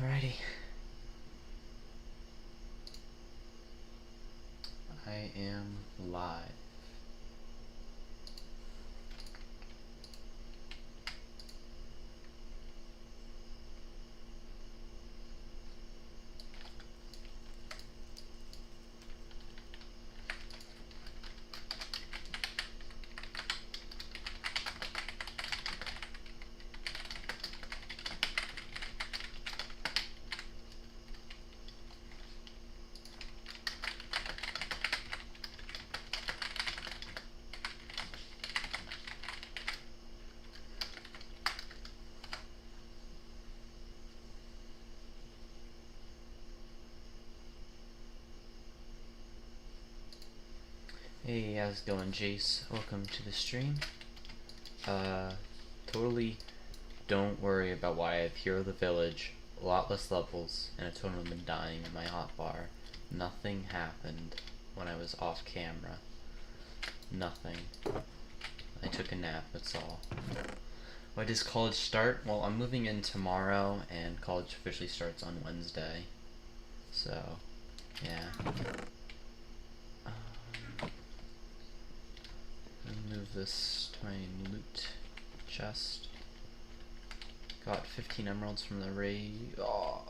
Alrighty. I am live. Hey, how's it going, Jace? Welcome to the stream. Totally don't worry about why I have Hero the Village, a lot less levels, and a total of been dying in my hotbar. Nothing happened when I was off camera. Nothing. I took a nap, that's all. Why does college start? Well, I'm moving in tomorrow, and college officially starts on Wednesday. So, yeah. Move this to my loot chest. Got 15 emeralds from the raid. Oh.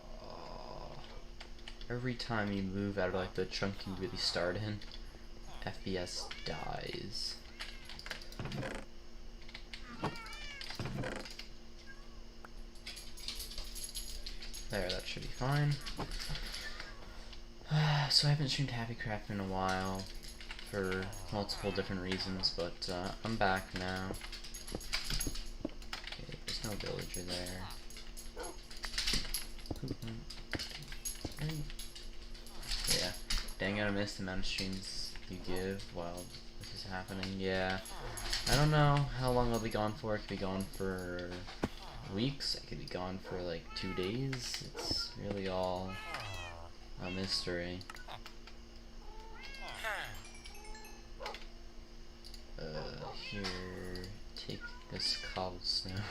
Every time you move out of like the chunk you really start in, FPS dies. There, that should be fine. So I haven't streamed HappyCraft in a while for multiple different reasons, but I'm back now. Okay, there's no villager there. Yeah, dang it, I missed the amount of streams you give while this is happening. Yeah, I don't know how long I'll be gone for. I could be gone for weeks, I could be gone for like 2 days. It's really all a mystery. Here, take this cobblestone.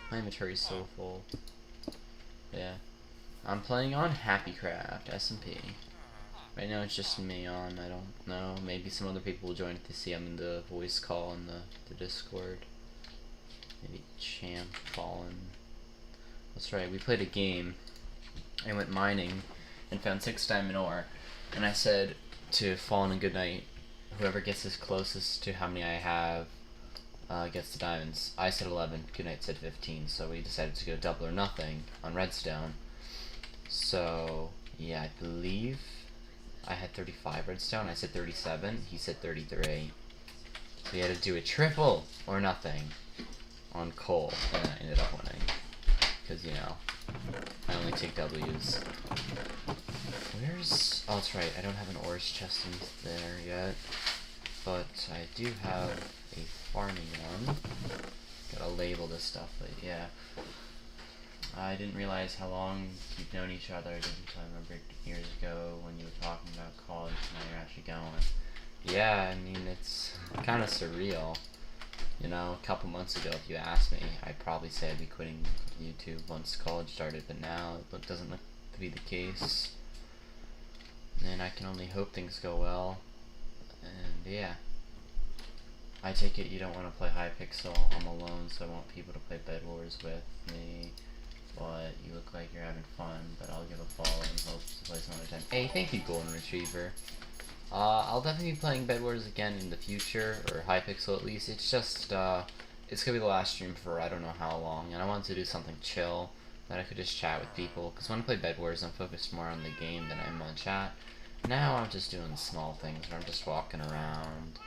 My inventory is so full. Yeah. I'm playing on HappyCraft SMP. Right now it's just me on, I don't know. Maybe some other people will join if they see I'm in the voice call in the Discord. Maybe Champ, Fallen. That's right, we played a game. I went mining and found 6 diamond ore. And I said to Fallen and Goodnight, whoever gets as closest to how many I have gets the diamonds. I said 11, Goodnight said 15, so we decided to go double or nothing on redstone. So, yeah, I believe I had 35 redstone, I said 37, he said 33. So we had to do a triple or nothing on coal, and I ended up winning. Because, you know, I only take W's. Where's... oh, that's right, I don't have an ores chest in there yet. But I do have a farming one. Gotta label this stuff, but yeah. I didn't realize how long you've known each other. I didn't until I remember years ago when you were talking about college and now you're actually going. Yeah, I mean, it's kind of surreal. You know, a couple months ago, if you asked me, I'd probably say I'd be quitting YouTube once college started, but now it doesn't look to be the case. And I can only hope things go well. And yeah. I take it you don't want to play Hypixel. I'm alone, so I want people to play Bed Wars with me. But you look like you're having fun, but I'll give a follow and hope to play some other time. Hey, thank you, Golden Retriever. I'll definitely be playing Bed Wars again in the future, or Hypixel at least. It's just, it's gonna be the last stream for I don't know how long, and I wanted to do something chill that I could just chat with people. Because when I play Bed Wars, I'm focused more on the game than I am on chat. Now I'm just doing small things where I'm just walking around,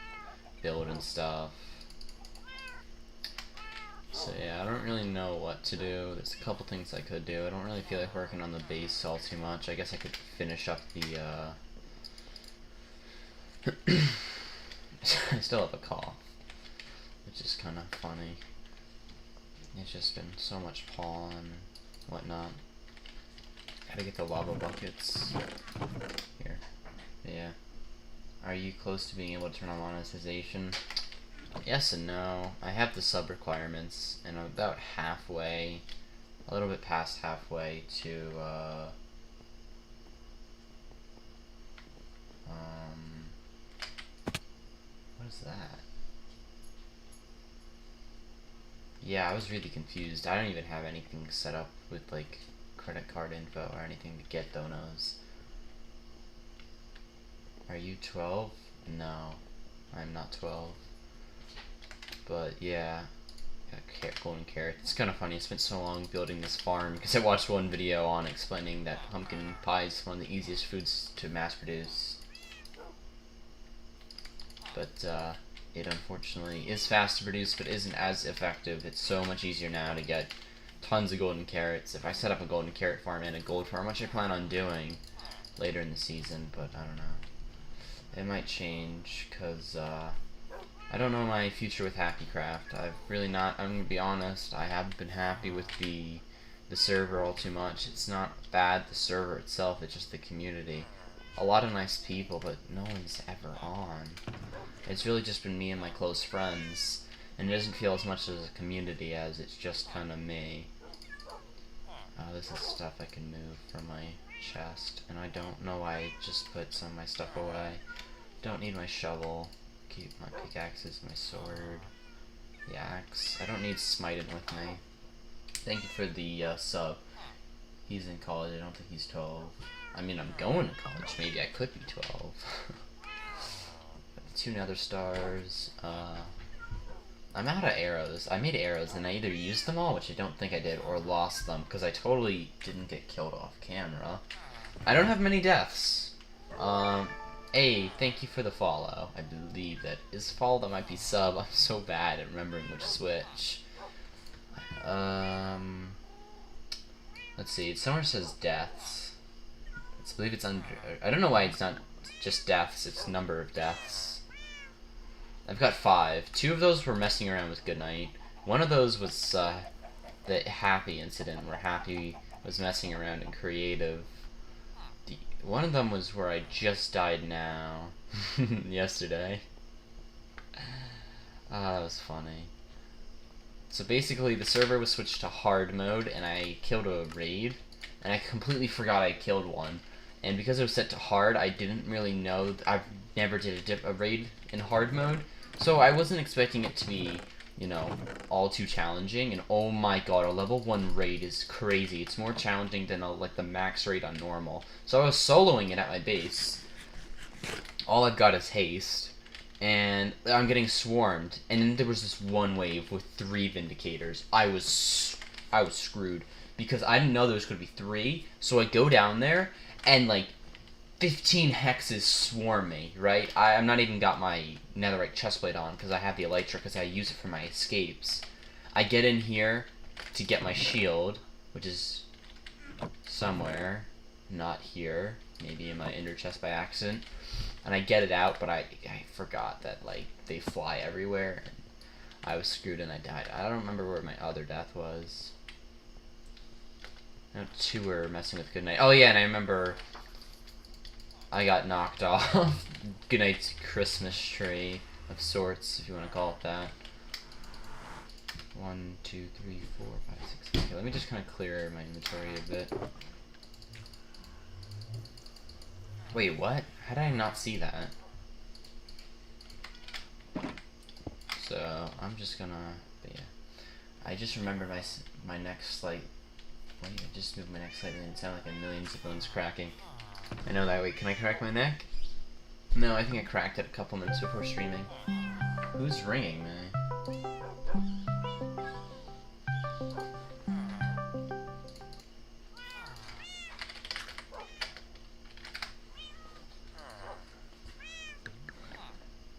building stuff. So yeah, I don't really know what to do. There's a couple things I could do. I don't really feel like working on the base all too much. I guess I could finish up the, I still have a cough, which is kind of funny. It's just been so much pollen and whatnot. Gotta get the lava buckets. Here. Yeah. Are you close to being able to turn on monetization? Yes and no. I have the sub requirements, and I'm about halfway. a little bit past halfway to, what is that? Yeah, I was really confused. I don't even have anything set up with, like, credit card info or anything to get donos. Are you 12? No, I'm not 12. But, yeah. Golden carrot. It's kind of funny. I spent so long building this farm because I watched one video on explaining that pumpkin pie is one of the easiest foods to mass produce. But it unfortunately is fast to produce, but isn't as effective. It's so much easier now to get tons of golden carrots. If I set up a golden carrot farm and a gold farm, which I plan on doing later in the season, but I don't know. It might change because I don't know my future with HappyCraft. I've really not, I'm gonna be honest, I haven't been happy with the server all too much. It's not bad, the server itself, it's just the community. A lot of nice people, but no one's ever on. It's really just been me and my close friends, and it doesn't feel as much as a community as it's just kind of me. This is stuff I can move from my chest, and I don't know why I just put some of my stuff away. Don't need my shovel. Keep my pickaxes, my sword, the axe. I don't need smiting with me. Thank you for the sub. He's in college. I don't think he's 12. I mean, I'm going to college. Maybe I could be 12. 2 nether stars. I'm out of arrows. I made arrows and I either used them all, which I don't think I did, or lost them because I totally didn't get killed off camera. I don't have many deaths. Hey, thank you for the follow. I believe that is follow, that might be sub. I'm so bad at remembering which switch. Let's see. Somewhere says deaths. I believe it's under. I don't know why it's not just deaths. It's number of deaths. I've got 5. 2 of those were messing around with Goodnight. One of those was the Happy incident where Happy was messing around in creative. One of them was where I just died now. Yesterday. That was funny. So basically the server was switched to hard mode and I killed a raid. And I completely forgot I killed one. And because it was set to hard, I didn't really know. I've never did a raid in hard mode. So I wasn't expecting it to be, you know, all too challenging. And oh my god, a level 1 raid is crazy. It's more challenging than like the max raid on normal. So I was soloing it at my base. All I've got is haste. And I'm getting swarmed. And then there was this one wave with 3 Vindicators. I was screwed. Because I didn't know there was going to be 3. So I go down there and like 15 hexes swarm me, right? I'm not even got my netherite chestplate on because I have the elytra because I use it for my escapes. I get in here to get my shield, which is somewhere, not here, maybe in my ender chest by accident. And I get it out, but I forgot that like they fly everywhere. And I was screwed and I died. I don't remember where my other death was. No, 2 were messing with Goodnight. Oh yeah, and I remember I got knocked off Goodnight's Christmas tree of sorts, if you want to call it that. 1, 2, 3, 4, 5, 6. Okay, let me just kind of clear my inventory a bit. Wait, what? How did I not see that? So I'm just gonna. But yeah, I just remembered my neck slight. Wait, I just moved my neck slightly and it sounded like a million bones cracking. I know that. Wait, can I crack my neck? No, I think I cracked it a couple minutes before streaming. Who's ringing me?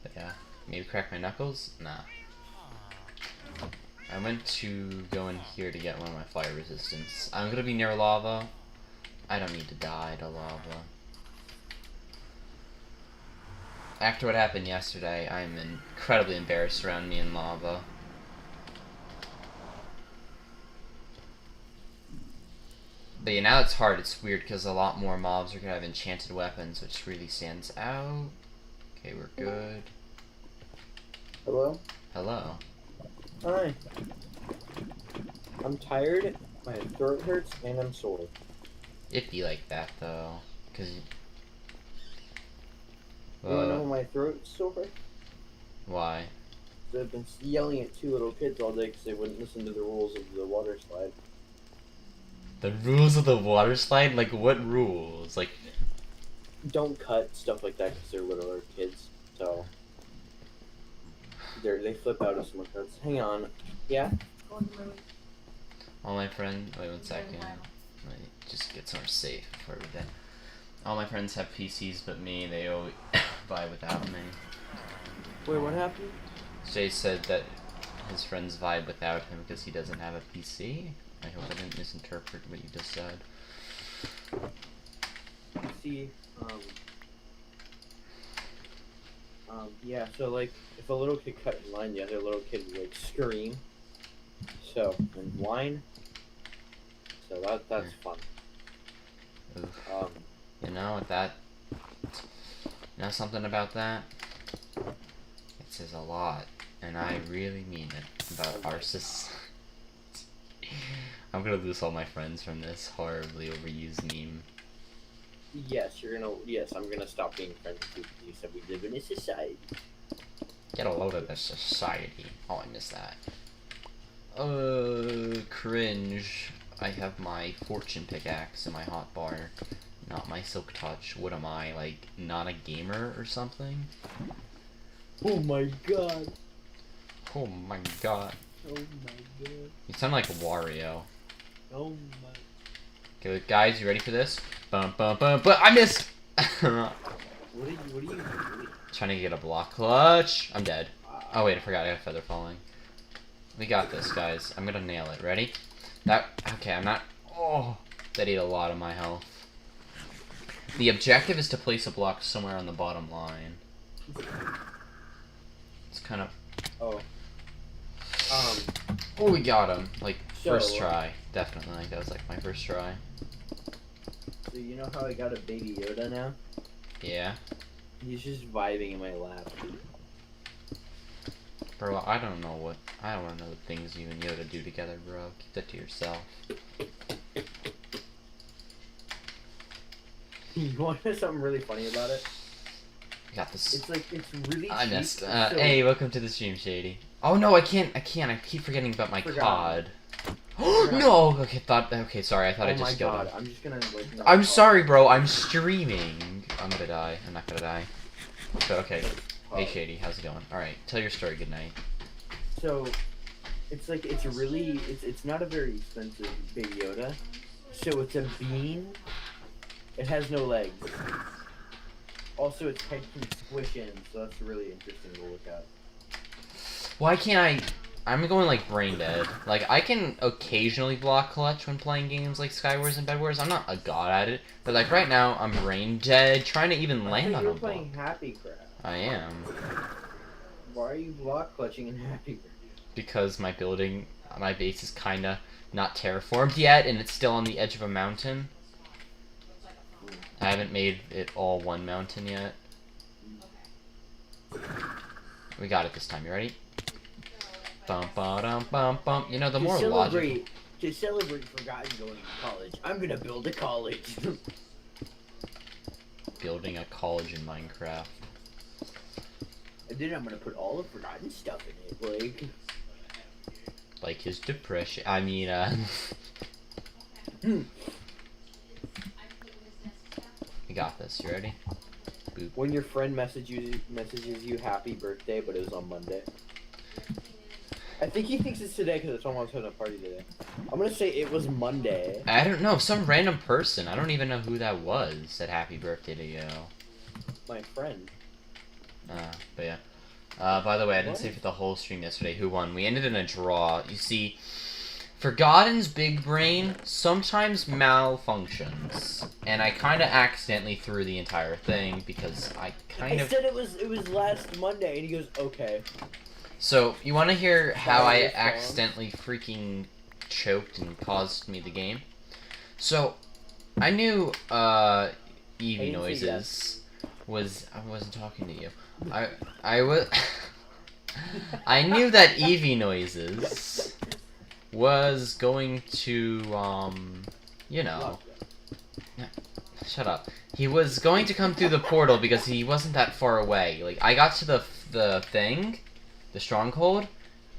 But yeah, maybe crack my knuckles? Nah. I went to go in here to get one of my fire resistance. I'm gonna be near lava. I don't need to die to lava. After what happened yesterday, I'm incredibly embarrassed around me in lava. But yeah, now it's hard. It's weird because a lot more mobs are gonna have enchanted weapons, which really stands out. Okay, we're good. Hello? Hello. Hi. I'm tired, My throat hurts and I'm sore. It be like that though, cause You wanna know why my throat's sore? why? So I've been yelling at two little kids all day because they wouldn't listen to the rules of the water slide. The rules of the water slide? Like what rules? Like Don't cut stuff like that because they're littler kids. So they flip out if someone cuts. Hang on. Yeah. all my friends. Wait 1 second. Let me just get somewhere safe before we then. All my friends have PCs, but me. They always buy without me. Wait, what happened? Jay said that his friends vibe without him because he doesn't have a PC. I hope I didn't misinterpret what you just said. See, yeah. So like, if a little kid cut in line, the other little kid would like scream. So and whine. So that's fun. Oof. You know that. You know something about that? It says a lot, and I really mean it about our society. I'm gonna lose all my friends from this horribly overused meme. Yes, you're gonna. Yes, I'm gonna stop being friends with you because you said we live in a society. Get a load of the society. Oh, I missed that. Cringe. I have my fortune pickaxe in my hotbar, not my silk touch. What am I, like, not a gamer or something? Oh my god. Oh my god. Oh my god. You sound like Wario. Oh my. Okay, guys, you ready for this? Bum bum bum. But I missed. What are you doing? Trying to get a block clutch. I'm dead. Oh wait, I forgot I got a feather falling. We got this, guys. I'm gonna nail it. Ready? Okay, I'm not. Oh, that ate a lot of my health. The objective is to place a block somewhere on the bottom line. It's kind of. Oh. Oh, we got him. Like first So, try, definitely. That was like my first try. So you know how I got a baby Yoda now? Yeah. He's just vibing in my lap. Bro, I don't know what the things you and Yoda do together, bro. Keep that to yourself. You want to know something really funny about it? I got this. It's like, it's really I cheap. missed. Hey, welcome to the stream, Shady. Oh no, I can't. I keep forgetting about my COD. No. Okay, sorry. I thought I just killed him. Oh my god, I'm just gonna like. I'm sorry, bro. I'm streaming. I'm gonna die. I'm not gonna die. But okay. Hey, Shady. How's it going? All right. Tell your story. Good night. So, it's like it's not a very expensive Baby Yoda. So it's a bean. It has no legs. Also, its head can squish in, so that's really interesting to look at. Why can't I? I'm going like brain dead. Like I can occasionally block clutch when playing games like Skywars and Bedwars. I'm not a god at it, but like right now I'm brain dead trying to even land on a block. You're playing HappyCraft. I am. Why are you block clutching in HappyCraft? Because my base is kinda not terraformed yet, and it's still on the edge of a mountain. I haven't made it all one mountain yet. We got it this time. You ready? Bum ba dum bum bum. You know the more logical. To celebrate Forgotten going to college, I'm gonna build a college. Building a college in Minecraft. And then I'm gonna put all of Forgotten stuff in it, like his depression. I mean, We got this. You ready? Boop. When your friend messages you happy birthday, but it was on Monday. I think he thinks it's today because it's almost having a party today. I'm gonna say it was Monday. I don't know. Some random person. I don't even know who that was. Said happy birthday to you. My friend. But yeah. By the way, I didn't say for the whole stream yesterday who won. We ended in a draw. You see, Forgotten's big brain sometimes malfunctions, and I kind of accidentally threw the entire thing because I said it was last Monday, and he goes, okay. So you want to hear how I accidentally freaking choked and caused me the game? So I knew Eevee noises was. I wasn't talking to you. I was. I knew that Eevee noises was going to, you know, shut up. He was going to come through the portal because he wasn't that far away. Like, I got to the thing, the stronghold,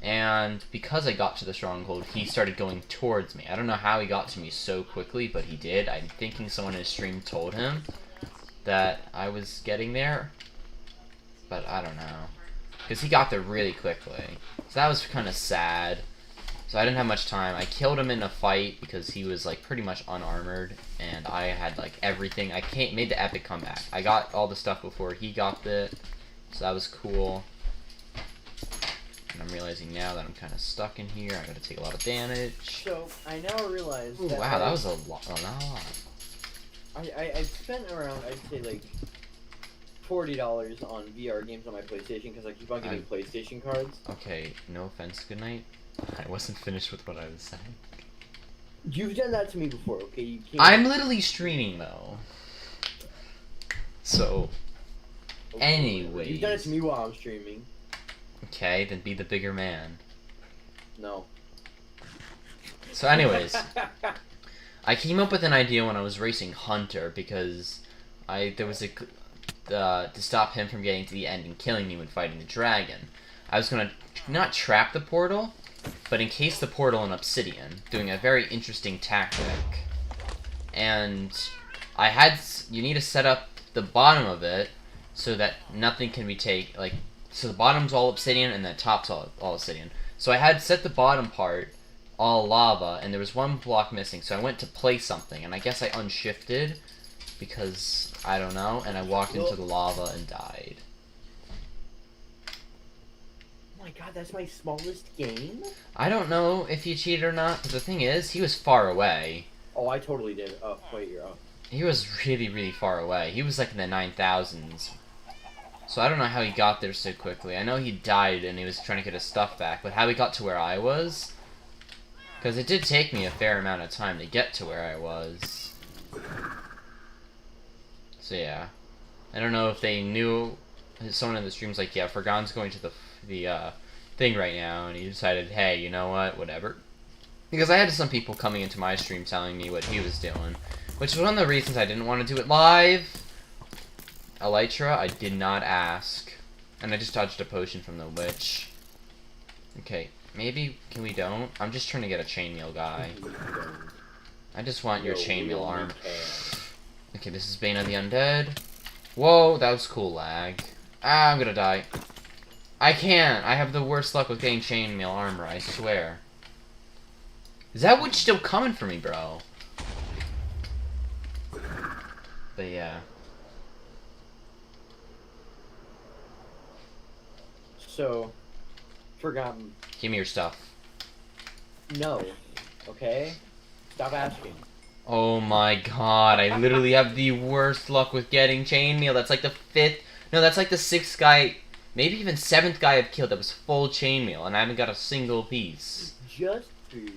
and because I got to the stronghold, he started going towards me. I don't know how he got to me so quickly, but he did. I'm thinking someone in his stream told him that I was getting there, but I don't know. Because he got there really quickly. So that was kind of sad. So I didn't have much time. I killed him in a fight because he was like pretty much unarmored, and I had like everything. I made the epic comeback. I got all the stuff before he got it, so that was cool. And I'm realizing now that I'm kind of stuck in here. I gotta take a lot of damage. So I now realize. Ooh, that wow, that was a lot. I've spent around, I'd say like $40 on VR games on my PlayStation because I keep on getting PlayStation cards. Okay, no offense, good night. I wasn't finished with what I was saying. You've done that to me before, okay? You can't... I'm literally streaming though. So, Okay. anyways. You've done it to me while I'm streaming. Okay, then be the bigger man. No. So anyways, I came up with an idea when I was racing Hunter because there was to stop him from getting to the end and killing me when fighting the dragon. I was gonna not trap the portal, but encase the portal in obsidian, doing a very interesting tactic. And you need to set up the bottom of it so that nothing can be so the bottom's all obsidian and the top's all obsidian. So I had set the bottom part all lava, and there was one block missing, so I went to place something, and I guess I unshifted, because, I don't know, and I walked into the lava and died. Oh my god, that's my smallest game? I don't know if he cheated or not, but the thing is, he was far away. Oh, I totally did. Oh, wait, you're up. He was really, really far away. He was like in the 9,000s. So I don't know how he got there so quickly. I know he died and he was trying to get his stuff back, but how he got to where I was... Because it did take me a fair amount of time to get to where I was. So yeah. I don't know if they knew... Someone in the stream's like, yeah, Furgon's going to the thing right now, and he decided, hey, you know what, whatever. Because I had some people coming into my stream telling me what he was doing, which was one of the reasons I didn't want to do it live. Elytra, I did not ask. And I just dodged a potion from the witch. Okay, maybe, can we don't? I'm just trying to get a chainmail guy. I just want your chainmail arm. Okay, this is Bane of the Undead. Whoa, that was cool lag. Ah, I'm gonna die. I can't. I have the worst luck with getting chainmail armor, I swear. Is that witch still coming for me, bro? But yeah. So, forgotten. Give me your stuff. No. Okay? Stop asking. Oh my god, I literally have the worst luck with getting chainmail. That's like the 5th... No, that's like the 6th guy... Maybe even 7th guy I've killed that was full chainmail, and I haven't got a single piece. Just food.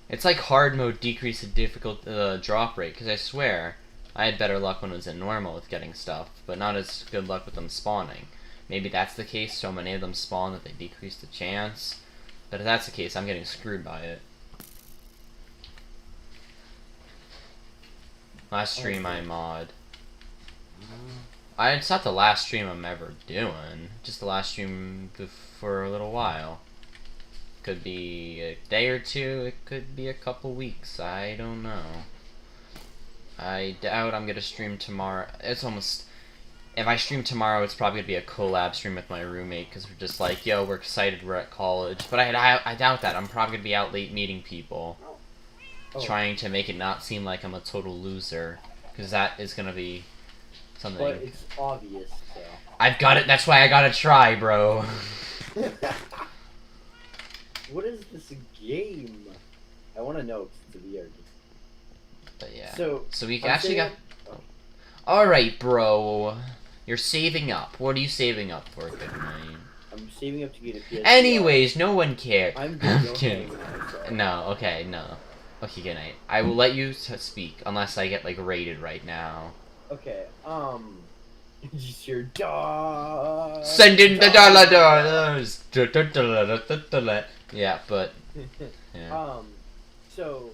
It's like hard mode decrease the drop rate, because I swear, I had better luck when it was in normal with getting stuff, but not as good luck with them spawning. Maybe that's the case, so many of them spawn that they decrease the chance. But if that's the case, I'm getting screwed by it. Last stream I mod. It's not the last stream I'm ever doing. Just the last stream for a little while. Could be a day or two. It could be a couple weeks. I don't know. I doubt I'm gonna stream tomorrow. It's almost... If I stream tomorrow, it's probably gonna be a collab stream with my roommate, because we're just like, yo, we're excited, we're at college. But I doubt that. I'm probably gonna be out late meeting people. Trying to make it not seem like I'm a total loser. Because that is gonna be... something. But it's obvious, so. I've got it. That's why I gotta try, bro. What is this game? I want to know if it's a VR game. But yeah. So we actually got. Oh. All right, bro. You're saving up. What are you saving up for, good night? I'm saving up to get a PS. Anyways, no one cares. I'm kidding. No. Okay. No. Okay. Good night. I will let you speak unless I get like raided right now. Okay, You just hear dog. Send in the dollars. Yeah, but yeah. So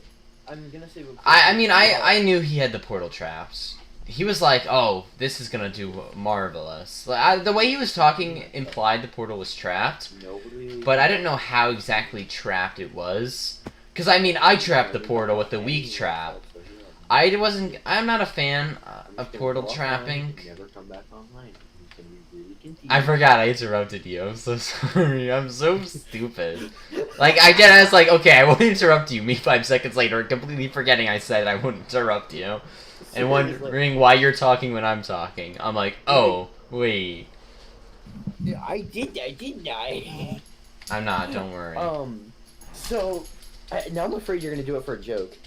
I'm gonna say. I mean, I knew he had the portal traps. He was like, "Oh, this is gonna do marvelous." Like, the way he was talking implied the portal was trapped, but I didn't know how exactly trapped it was. Cause I mean, I trapped the portal with the weak trap. I'm not a fan of portal trapping. Never come back online. I forgot I interrupted you. I'm so sorry. I'm so stupid. Like, I was like, okay, I won't interrupt you. Me 5 seconds later, completely forgetting I said I wouldn't interrupt you. And wondering why you're talking when I'm talking. I'm like, oh, wait. I did that, didn't I? I'm not, don't worry. So, now I'm afraid you're gonna do it for a joke.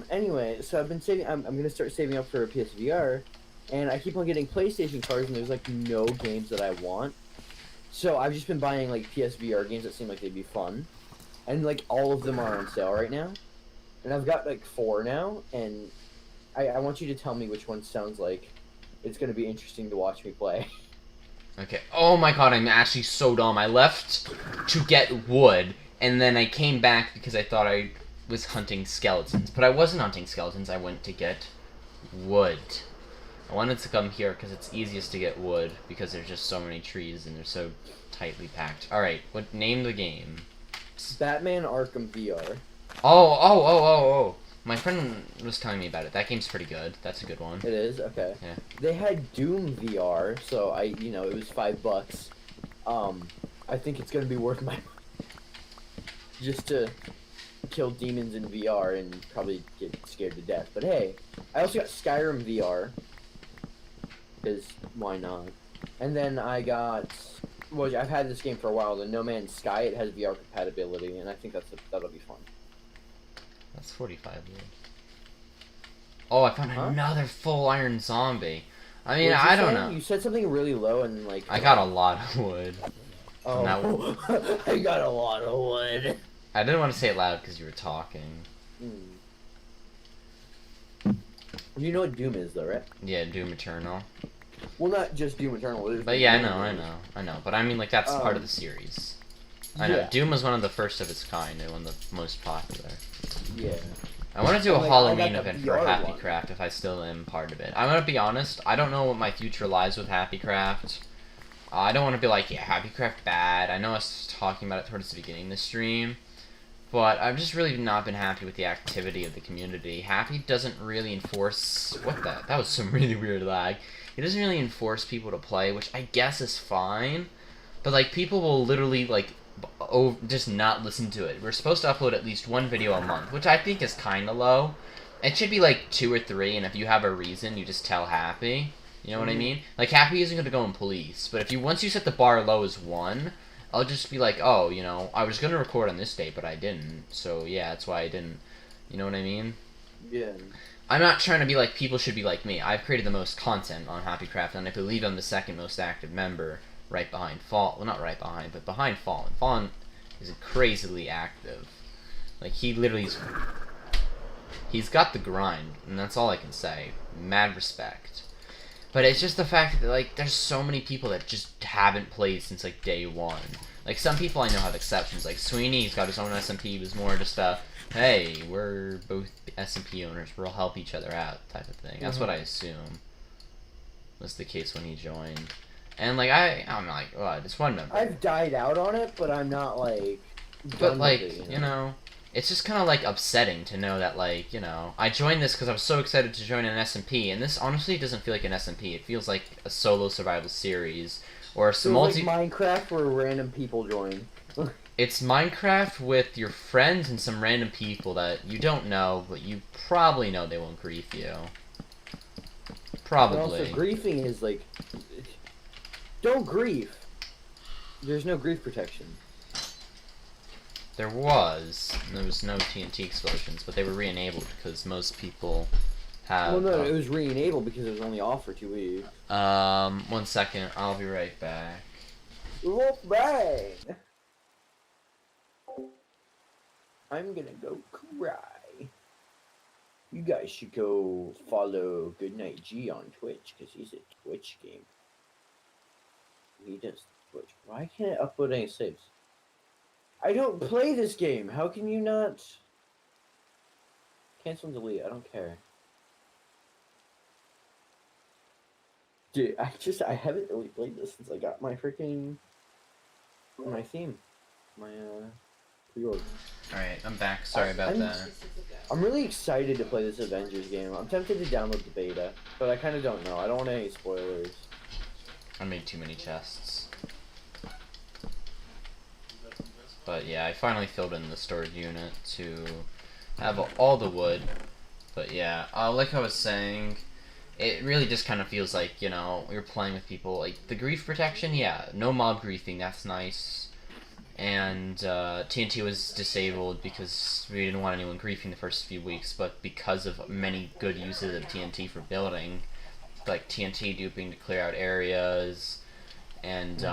Anyway, so I've been saving, I'm gonna start saving up for a PSVR, and I keep on getting PlayStation cards, and there's, like, no games that I want. So I've just been buying, like, PSVR games that seem like they'd be fun. And, like, all of them are on sale right now. And I've got, like, 4 now, and I want you to tell me which one sounds like it's gonna be interesting to watch me play. Okay. Oh my god, I'm actually so dumb. I left to get wood, and then I came back because I thought I was hunting skeletons. But I wasn't hunting skeletons, I went to get wood. I wanted to come here because it's easiest to get wood, because there's just so many trees and they're so tightly packed. Alright, name the game? Batman Arkham VR. Oh. My friend was telling me about it. That game's pretty good. That's a good one. It is? Okay. Yeah. They had Doom VR, so it was $5. I think it's gonna be worth my money. Just to kill demons in VR and probably get scared to death. But hey, I also got Skyrim VR. Because why not? And then I got, well, I've had this game for a while, the No Man's Sky. It has VR compatibility, and I think that'll be fun. That's 45 wood. Oh, I found another full iron zombie. I mean, I don't know. You said something really low and like... I got a lot of wood. Oh, I got a lot of wood. I didn't want to say it loud because you were talking. You know what Doom is, though, right? Yeah, Doom Eternal. Well, not just Doom Eternal. But yeah, I know. But I mean, like, that's part of the series. I know. Yeah. Doom was one of the first of its kind and one of the most popular. Yeah. I want to do a Halloween event for HappyCraft if I still am part of it. I'm going to be honest, I don't know what my future lies with HappyCraft. I don't want to be like, yeah, HappyCraft bad. I know I was talking about it towards the beginning of the stream. But I've just really not been happy with the activity of the community. Happy doesn't really enforce... What the... That was some really weird lag. He doesn't really enforce people to play, which I guess is fine. But, like, people will literally, like, just not listen to it. We're supposed to upload at least one video a month, which I think is kind of low. It should be, like, 2 or 3, and if you have a reason, you just tell Happy. You know what I mean? Like, Happy isn't going to go in police, but once you set the bar low as 1... I'll just be like, oh, I was going to record on this date, but I didn't. So, yeah, that's why I didn't. You know what I mean? Yeah. I'm not trying to be like, people should be like me. I've created the most content on HappyCraft, and I believe I'm the second most active member, right behind Fallen. Well, not right behind, but behind Fallen. Fallen is crazily active. Like, he's got the grind, and that's all I can say. Mad respect. But it's just the fact that, like, there's so many people that just haven't played since, like, day 1. Like, some people I know have exceptions. Like, Sweeney, he's got his own SMP. He was more just hey, we're both SMP owners. We'll help each other out type of thing. That's what I assume was the case when he joined. And, like, I'm like, oh, I just one member. I've died out on it, but I'm not, like... But, like, it's just kind of, like, upsetting to know that, like, I joined this because I was so excited to join an SMP, and this honestly doesn't feel like an SMP. It feels like a solo survival series, or some like Minecraft where random people join. It's Minecraft with your friends and some random people that you don't know, but you probably know they won't grief you. Probably. Also, griefing is, like... Don't grief. There's no grief protection. There was no TNT explosions, but they were re-enabled because most people have... Well, no, it was re-enabled because it was only off for 2 weeks. 1 second, I'll be right back. Right. I'm gonna go cry. You guys should go follow Goodnight G on Twitch because he's a Twitch gamer. He does Twitch. Why can't I upload any saves? I don't play this game. How can you not? Cancel and delete. I don't care. Dude, I haven't really played this since I got my freaking my theme, my pre-order. All right, I'm back. Sorry about that. I'm really excited to play this Avengers game. I'm tempted to download the beta, but I kind of don't know. I don't want any spoilers. I made too many chests. But yeah, I finally filled in the storage unit to have all the wood. But yeah, like I was saying, it really just kind of feels like, you know, you're playing with people. Like, the grief protection, yeah, no mob griefing, that's nice. And TNT was disabled because we didn't want anyone griefing the first few weeks, but because of many good uses of TNT for building, like TNT duping to clear out areas, and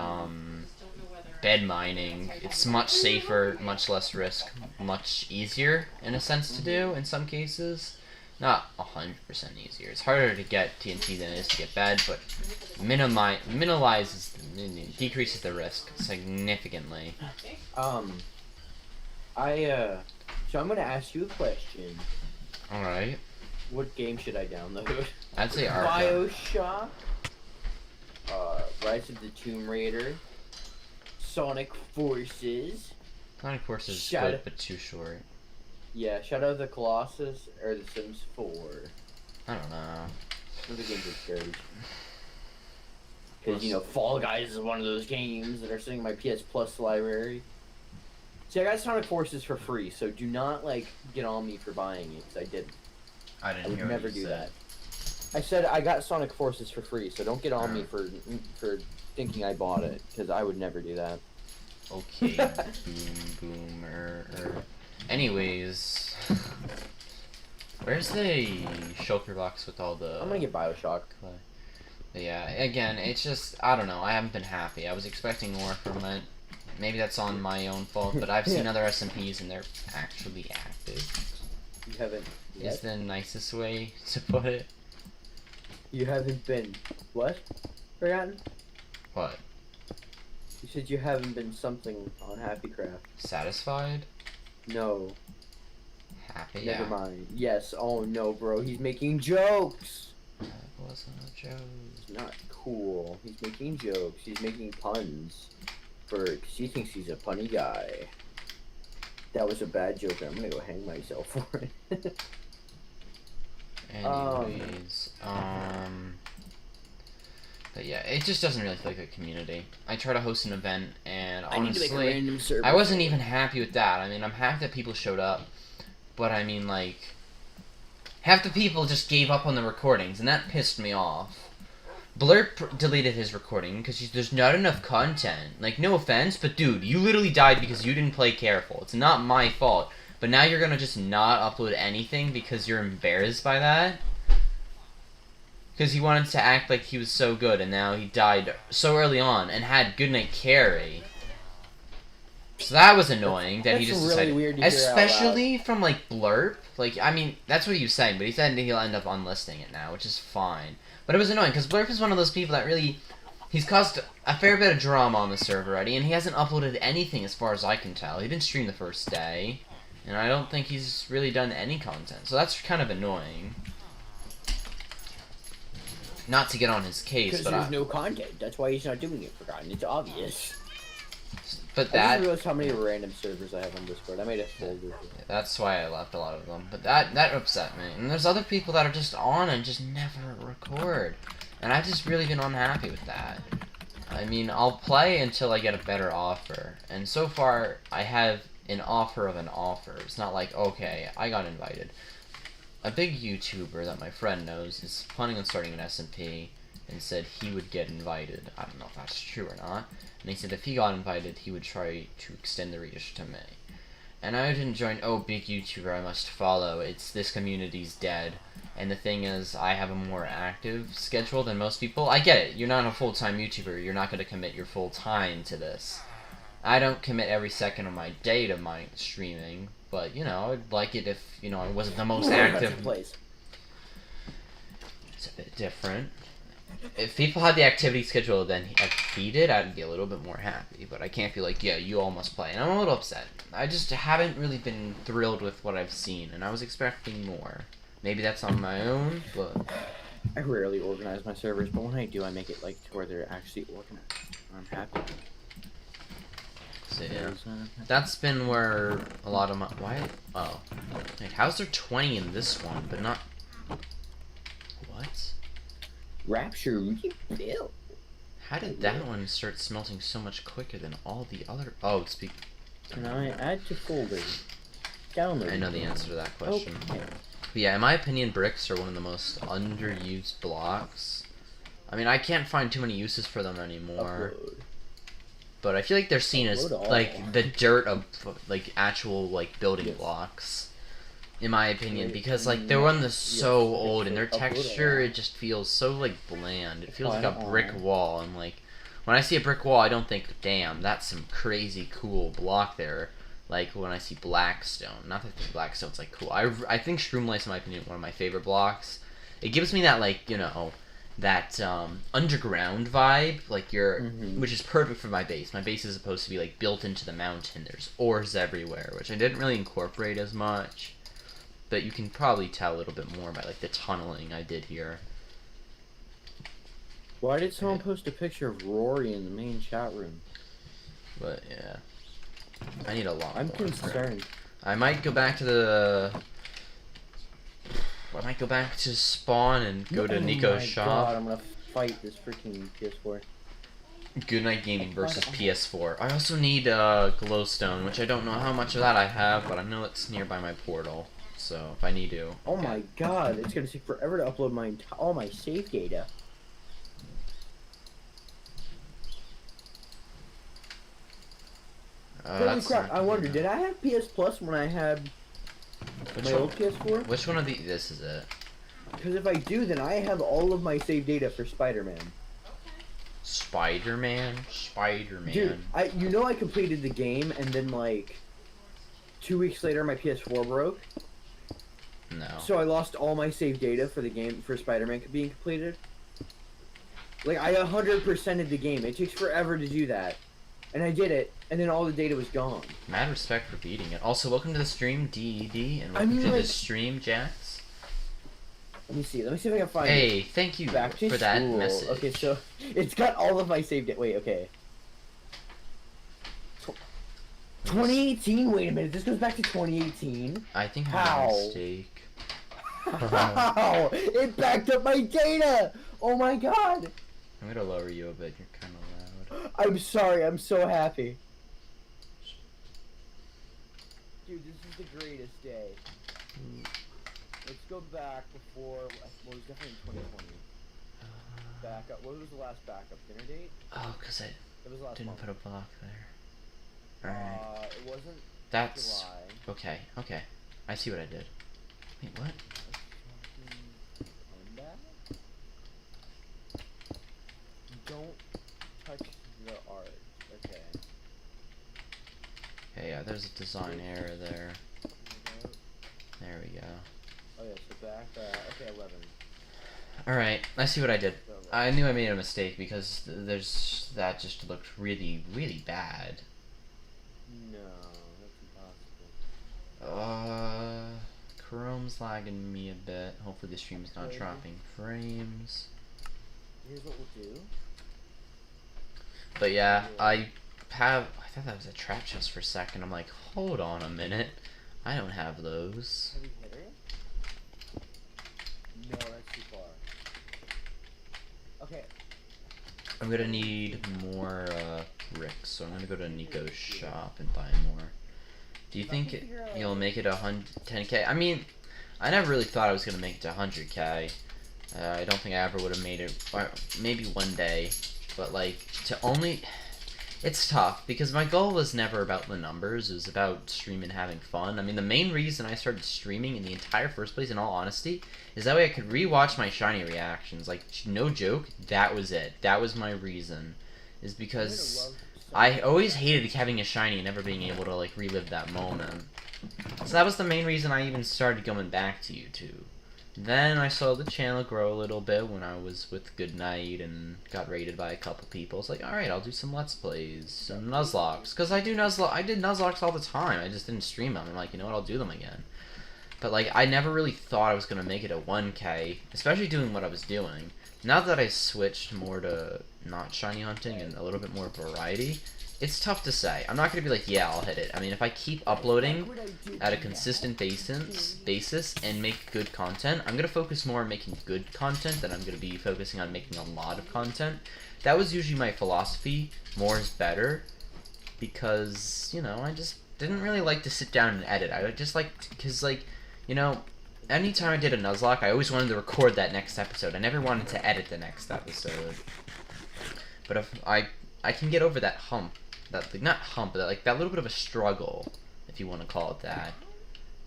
bed mining, it's much safer, much less risk, much easier in a sense to do in some cases. Not 100% easier. It's harder to get TNT than it is to get bed, but decreases the risk significantly. So I'm gonna ask you a question. All right. What game should I download? I'd say Arkham. BioShock, Rise of the Tomb Raider, Sonic Forces. Sonic Forces is Shadow- good, but too short. Yeah, Shadow of the Colossus or The Sims 4. I don't know. Those are games are good. Because, you know, Fall Guys is one of those games that are sitting in my PS Plus library. See, I got Sonic Forces for free, so do not, like, get on me for buying it, because I didn't. I didn't I would hear never what you do said. that. I said I got Sonic Forces for free, so don't get on me for thinking I bought it, because I would never do that. Okay, boomer. Anyways, where's the shulker box with all the... I'm gonna get BioShock. But yeah, again, it's just, I don't know, I haven't been happy. I was expecting more from it. Maybe that's on my own fault, but I've seen other SMPs and they're actually active. You haven't yet? Is the nicest way to put it. You haven't been... What? Forgotten? What? You said you haven't been something on HappyCraft. Satisfied? No. Happy? Never Yeah. mind. Yes. Oh no, bro. He's making jokes. That wasn't a joke. It's not cool. He's making jokes. He's making puns. Because he thinks he's a punny guy. That was a bad joke. I'm gonna go hang myself for it. Anyways, but yeah, it just doesn't really feel like a community. I try to host an event, and I need to make a honestly, random server. I wasn't even happy with that. I mean, I'm happy that people showed up, but I mean, like, half the people just gave up on the recordings, and that pissed me off. Blurp deleted his recording because there's not enough content. Like, no offense, but dude, you literally died because you didn't play careful. It's not my fault. But now you're gonna just not upload anything because you're embarrassed by that? Because he wanted to act like he was so good, and now he died so early on and had Goodnight carry. So that was annoying that he That's just really decided, weird to hear out especially from like Blurp. Like, I mean, that's what he was saying, but he said he'll end up unlisting it now, which is fine. But it was annoying because Blurp is one of those people that really, he's caused a fair bit of drama on the server already, and he hasn't uploaded anything as far as I can tell. He didn't stream the first day, and I don't think he's really done any content. So that's kind of annoying. Not to get on his case, Because but there's no content. That's why he's not doing it, Forgotten. It's obvious. but I that just realized how many random servers I have on Discord. I made a folder. that's why I left a lot of them. But that upset me. And there's other people that are just on and just never record. And I've just really been unhappy with that. I mean, I'll play until I get a better offer. And so far, I have an offer of an offer. It's not like, okay, I got invited. A big YouTuber that my friend knows is planning on starting an SMP and said he would get invited. I don't know if that's true or not. And he said if he got invited, he would try to extend the reach to me. And I didn't join, oh, big YouTuber, I must follow. It's this community's dead. And the thing is, I have a more active schedule than most people. I get it. You're not a full-time YouTuber. You're not going to commit your full time to this. I don't commit every second of my day to my streaming, but you know, I'd like it if I wasn't the most active. Place. It's a bit different. If people had the activity schedule then exceeded, I'd be a little bit more happy. But I can't be like, yeah, you all must play, and I'm a little upset. I just haven't really been thrilled with what I've seen, and I was expecting more. Maybe that's on my own, but I rarely organize my servers, but when I do, I make it like to where they're actually organized. I'm happy. So yeah, that's been where a lot of my oh, wait, how's there 20 in this one, but not what? Rapture, Bill. How did that one start smelting so much quicker than all the other? Oh, speak. Can I add to folder? Download. I know the answer to that question. Okay. But yeah, in my opinion, bricks are one of the most underused blocks. I mean, I can't find too many uses for them anymore. Upload. But I feel like they're seen as like the dirt of like actual like building blocks, in my opinion, because like they're one that's so old and their texture it just feels so like bland. It feels like a brick wall, and like when I see a brick wall, I don't think, damn, that's some crazy cool block there. Like when I see Blackstone, not that Blackstone's like cool. I think Shroomlight's in my opinion one of my favorite blocks. It gives me that like that underground vibe, like which is perfect for my base. My base is supposed to be like built into the mountain. There's ores everywhere, which I didn't really incorporate as much, but you can probably tell a little bit more by like the tunneling I did here. Why did someone post a picture of Rory in the main chat room? But yeah, I need a lot. I'm concerned. I might go back to spawn and go to Nico's shop. God, I'm gonna fight this freaking PS4. Goodnight Gaming versus PS4. I also need glowstone, which I don't know how much of that I have, but I know it's nearby my portal. So if I need to. Oh my god, it's gonna take forever to upload all my save data. Holy crap! I wonder, did I have PS Plus when I had my old PS4? Which one of these? This is it. Because if I do, then I have all of my save data for Spider-Man. Spider-Man? Dude, I completed the game, and then like 2 weeks later, my PS4 broke. No. So I lost all my save data for the game for Spider-Man being completed. Like I 100%ed the game. It takes forever to do that. And I did it, and then all the data was gone. Mad respect for beating it. Also, welcome to the stream, DED, and welcome to the stream, Jax. Let me see if I can find it. Hey, thank you for that message. Okay, so it's got all of my saved it. Wait, okay. 2018? Wait a minute, this goes back to 2018? I think I made a mistake. How? It backed up my data! Oh my god! I'm gonna lower you a bit, you're kinda loud. I'm sorry, I'm so happy. Dude, this is the greatest day. Let's go back before, well, it was definitely in 2020. Backup, what was the last backup, dinner date? Oh, because I didn't put a block there. Alright. It wasn't That's, July. okay. I see what I did. Wait, what? Don't touch the art. Okay. Hey, yeah, there's a design error there. There we go. Oh yeah, so back, okay, 11. Alright, I see what I did. I knew I made a mistake because that just looked really, really bad. No, that's impossible. Chrome's lagging me a bit. Hopefully the stream's not dropping frames. Here's what we'll do. But yeah, I thought that was a trap chest for a second. I'm like, hold on a minute. I don't have those. Have you hit her? No, that's too far. Okay. I'm gonna need more bricks, so I'm gonna go to Nico's shop and buy more. Do you think you'll make it 10k? I mean, I never really thought I was gonna make it to 100k. I don't think I ever would have made it, or maybe one day, but like it's tough because my goal was never about the numbers. It was about streaming and having fun. I mean, the main reason I started streaming in the entire first place, in all honesty, is that way I could rewatch my shiny reactions. Like, no joke, that was it. That was my reason. Is because I always hated having a shiny and never being able to like relive that moment. So that was the main reason I even started going back to YouTube. Then I saw the channel grow a little bit when I was with Goodnight and got rated by a couple people. It's like, alright, I'll do some Let's Plays, some Nuzlocks. Because I did Nuzlocks all the time. I just didn't stream them. I'm like, you know what, I'll do them again. But like, I never really thought I was going to make it a 1K, especially doing what I was doing. Now that I switched more to not shiny hunting and a little bit more variety, it's tough to say. I'm not going to be like, yeah, I'll hit it. I mean, if I keep uploading at a consistent basis and make good content, I'm going to focus more on making good content than I'm going to be focusing on making a lot of content. That was usually my philosophy. More is better. Because, you know, I just didn't really like to sit down and edit. I just like, because, like, you know, anytime I did a Nuzlocke, I always wanted to record that next episode. I never wanted to edit the next episode. But if I can get over that hump. That, not hump, but like that little bit of a struggle, if you want to call it that.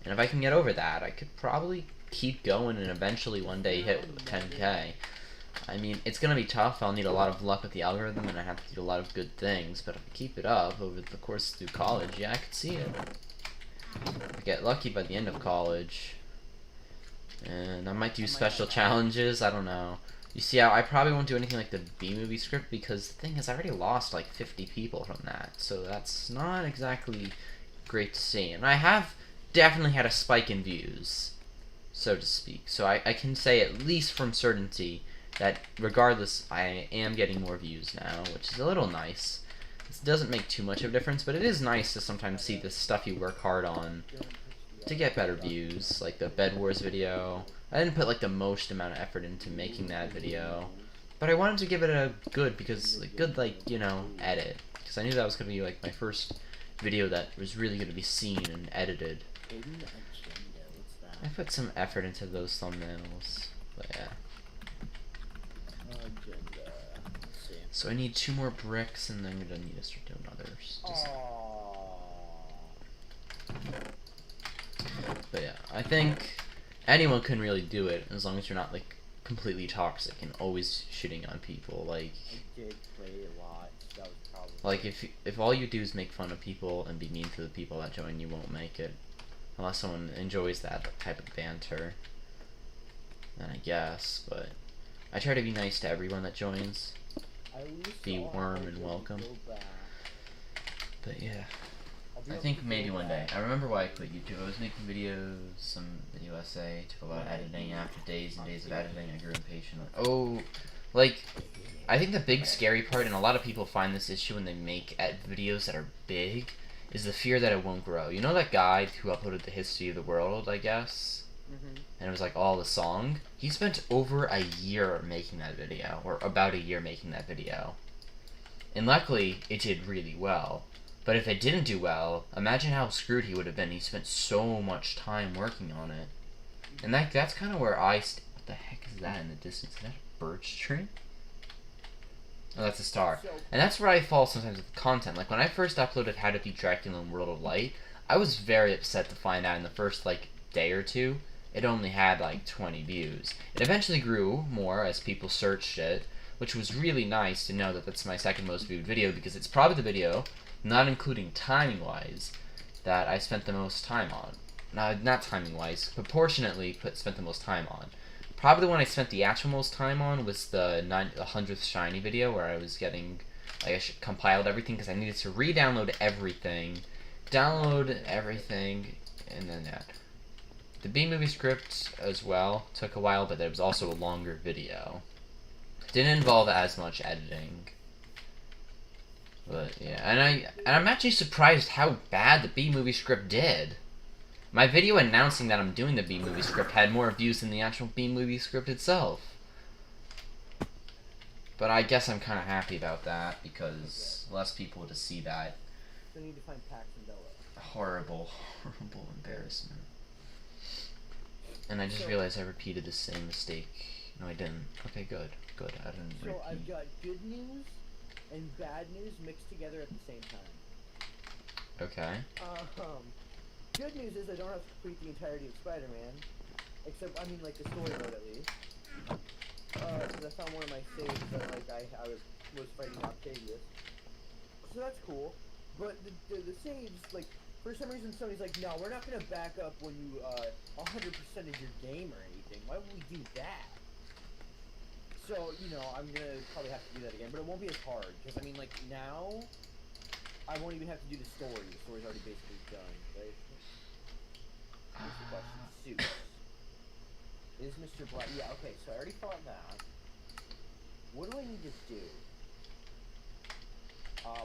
And if I can get over that, I could probably keep going and eventually one day hit 10K. I mean, it's going to be tough. I'll need a lot of luck with the algorithm, and I have to do a lot of good things. But if I keep it up over the course through college, yeah, I could see it. I get lucky by the end of college. And I might do special challenges, I don't know. You see, I probably won't do anything like the B-movie script because the thing is I already lost like 50 people from that. So that's not exactly great to see. And I have definitely had a spike in views, so to speak. So I can say at least from certainty that regardless, I am getting more views now, which is a little nice. This doesn't make too much of a difference, but it is nice to sometimes see the stuff you work hard on to get better views, like the Bed Wars video. I didn't put like the most amount of effort into making that video, but I wanted to give it a good, because like good, like, you know, edit, because I knew that was gonna be like my first video that was really gonna be seen and edited. I put some effort into those thumbnails, but yeah. So I need 2 more bricks, and then I'm gonna need to start doing others. But yeah, I think anyone can really do it as long as you're not like completely toxic and always shitting on people. Like, I did play a lot. So that was probably like if all you do is make fun of people and be mean to the people that join, you won't make it. Unless someone enjoys that type of banter, then I guess. But I try to be nice to everyone that joins. Be warm and welcome. But yeah, I think maybe one day. I remember why I quit YouTube. I was making videos, some video essay, took a lot of editing. After days and days of editing, I grew impatient. Oh, like, I think the big scary part, and a lot of people find this issue when they make videos that are big, is the fear that it won't grow. You know that guy who uploaded the history of the world, I guess? And it was like all the song? He spent over a year making that video, or about a year making that video. And luckily, it did really well. But if it didn't do well, imagine how screwed he would have been. He spent so much time working on it. And that's kind of where what the heck is that in the distance? Is that a birch tree? Oh, that's a star. And that's where I fall sometimes with content. Like, when I first uploaded How to Beat Dracula in World of Light, I was very upset to find out in the first, like, day or two, it only had, like, 20 views. It eventually grew more as people searched it, which was really nice to know that that's my second most viewed video, because it's probably the video, not including timing-wise, that I spent the most time on. Not timing-wise, proportionately spent the most time on. Probably the one I spent the actual most time on was the 100th shiny video, where I was getting, like, I compiled everything, because I needed to re-download everything, download everything, and then that. The B-movie script as well took a while, but it was also a longer video. Didn't involve as much editing. But yeah, and I'm actually surprised how bad the B-movie script did. My video announcing that I'm doing the B-movie script had more views than the actual B-movie script itself. But I guess I'm kind of happy about that, because less people to see that horrible embarrassment. And I just realized I repeated the same mistake. No, I didn't. Okay, good. I didn't repeat. So I've got good news and bad news mixed together at the same time. Okay. Good news is I don't have to complete the entirety of Spider-Man, except, I mean, like, the story mode at least. Because I found one of my saves that, like, I was fighting Octavius. so that's cool. But the saves, like, for some reason, somebody's like, no, we're not gonna back up when you 100% of your game or anything. Why would we do that? So, you know, I'm gonna probably have to do that again, but it won't be as hard, because, I mean, like, now, I won't even have to do the story. The story's already basically done, right? Here's the question. Suits. Is Mr. Black... Yeah, okay, so I already thought that. What do I need to do?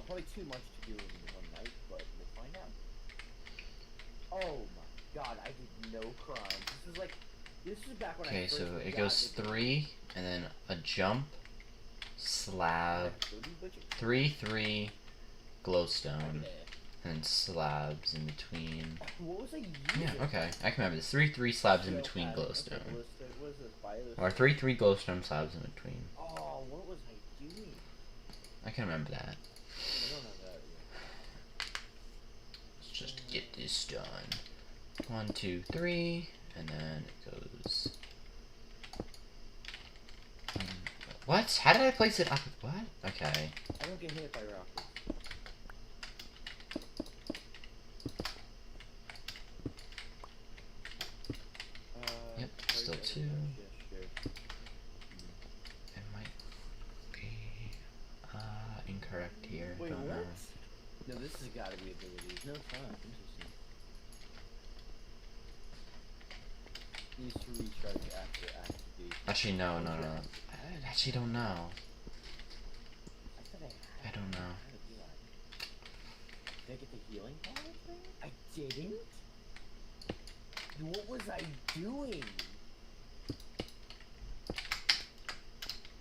Probably too much to do in one night, but we'll find out. Oh my god, I did no crimes. This is like... This is back when I first so it goes 3, and then a jump, slab, 3, 3, glowstone, and slabs in between. What was I using? Yeah, okay. I can remember this. 3, 3 slabs in between glowstone. Or 3, 3 glowstone slabs in between. Oh, what was I doing? I can remember that. I don't know that yet. Let's just get this done. 1, 2, 3, and then it goes... what? How did I place it up? What? Okay. I don't get hit by rockets. Yep, still 2. It might be incorrect here. Wait, Don't what? know. No, this has got to be abilities. No, it's not. Interesting. Needs to recharge after activation. Actually, no. I actually don't know. I thought I had. I don't know. How to do that? Did I get the healing power thing? I didn't? What was I doing?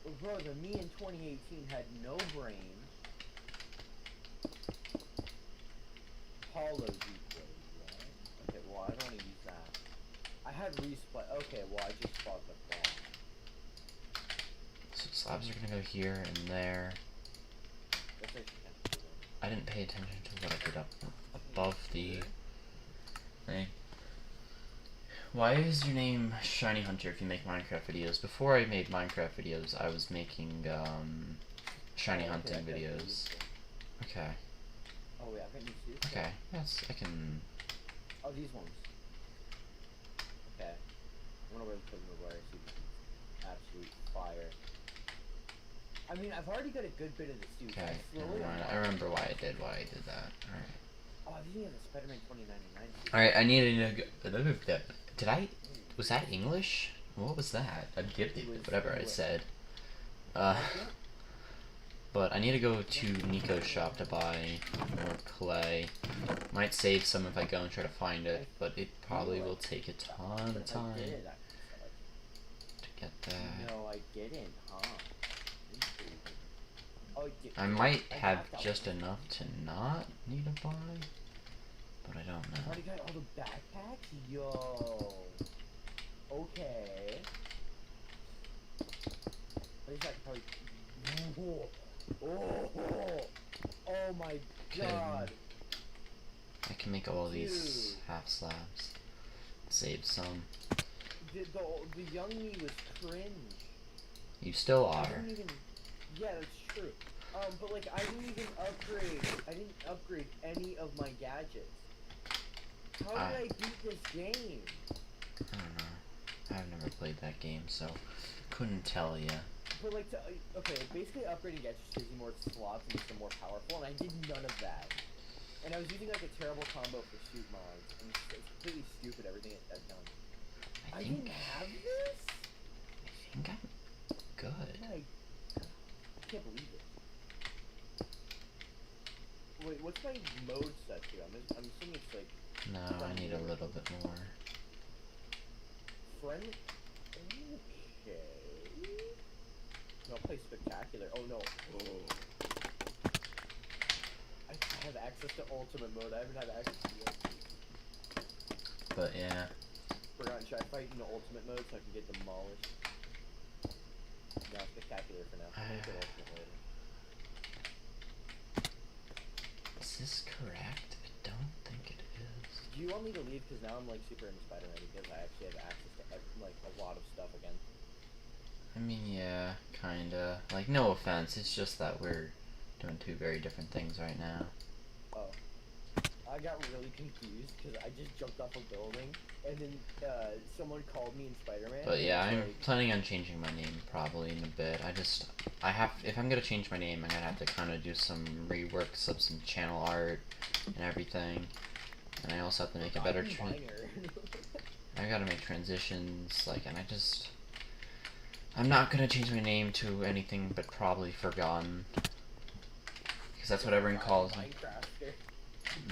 Well, brother, me in 2018 had no brain. Hollow decoy, right? Okay, well, I don't want to use that. I had resplay. Okay, well, I just fought the fall. So slabs are gonna go here and there. That's actually kind of cool. I didn't pay attention to what I did up above the thing. Why is your name Shiny Hunter if you make Minecraft videos? Before I made Minecraft videos, I was making shiny hunting videos. Okay. Oh wait, I've got new suits. Okay, yes, I can. Oh, these ones. Okay. I'm gonna wear them where I see absolute fire. I mean, I've already got a good bit of the suit. Okay, I remember why I did that. Alright. Oh, I didn't have the Spider-Man 2099 suit. Alright, I needed to go. Did I? Was that English? What was that? I did whatever I said. But I need to go to Nico's shop to buy more clay. Might save some if I go and try to find it, but it probably will take a ton of time to get that. No, I didn't, huh? Oh, I might have just enough to not need to buy, but I don't know. I already got all the backpacks? Yo. Okay. At least I can probably... Oh my god. I can make all these half slabs. Save some. The young me was cringe. You still I are. didn't even... Yeah, that's true. But like, I didn't even upgrade... I didn't upgrade any of my gadgets. How did I beat this game? I don't know. I've never played that game, so couldn't tell ya. But like, okay, basically upgrading gadgets gives you more slots and makes them more powerful, and I did none of that. And I was using like a terrible combo for shoot mods, and it's completely stupid everything I've done. I didn't have this? I think I'm good. I can't believe it. Wait, what's my mode set to? I'm assuming it's like... No, I need a little bit more. Friend? Okay. No, I'll play spectacular. Oh no. Oh. I have access to ultimate mode. I haven't had access to it. But yeah. Forgotten, should I fight in the ultimate mode so I can get demolished? No, spectacular for now. I'm gonna get ultimate later. Is this correct? I don't think it is. Do you want me to leave? Because now I'm like super into Spider-Man because I actually have access to like a lot of stuff again. I mean, yeah, kinda. Like, no offense, it's just that we're doing two very different things right now. Oh. I got really confused because I just jumped off a building and then someone called me in Spider-Man. But yeah, I'm like, planning on changing my name probably in a bit. If I'm gonna change my name, I'm gonna have to kind of do some reworks of some channel art and everything. And I also have to make a better I gotta make transitions, like, and I'm not gonna change my name to anything but probably Forgotten. Because that's what everyone calls me.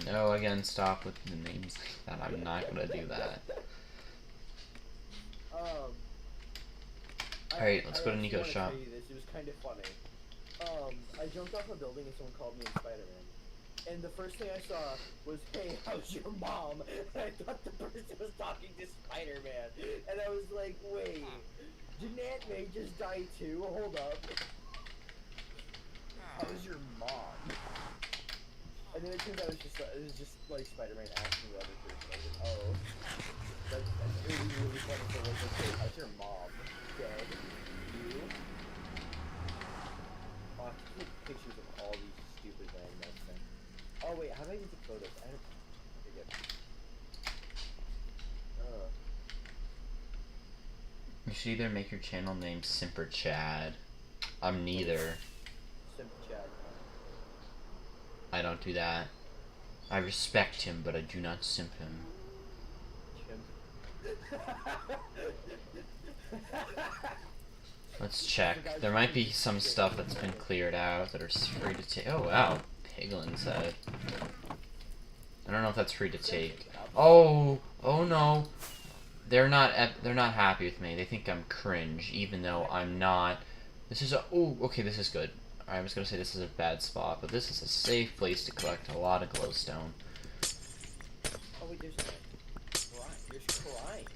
No, again, stop with the names like that. I'm not gonna do that. Alright, let's go to Nico's shop. It was kind of funny. I jumped off a building and someone called me in Spider-Man. And the first thing I saw was, "Hey, how's your mom?" And I thought the person was talking to Spider-Man. And I was like, wait, didn't Aunt May just die too? Hold up. How's your mom? And then it turns out it was just like Spider-Man asking the other person. I was like, oh. That's really, really funny. So like, okay, how's your mom? Dead? You? I'll have to take pictures of all these stupid landmarks then. Oh wait, how do I even take photos? I don't forget. You should either make your channel name Simp or Chad. I'm neither. Simp Chad. I don't do that. I respect him, but I do not simp him. Let's check. There might be some stuff that's been cleared out that are free to take. Oh wow, Piglin said. I don't know if that's free to take. Oh no. They're not happy with me. They think I'm cringe, even though I'm not. This is okay, this is good. I was gonna say this is a bad spot, but this is a safe place to collect a lot of glowstone. Oh wait, there's crime.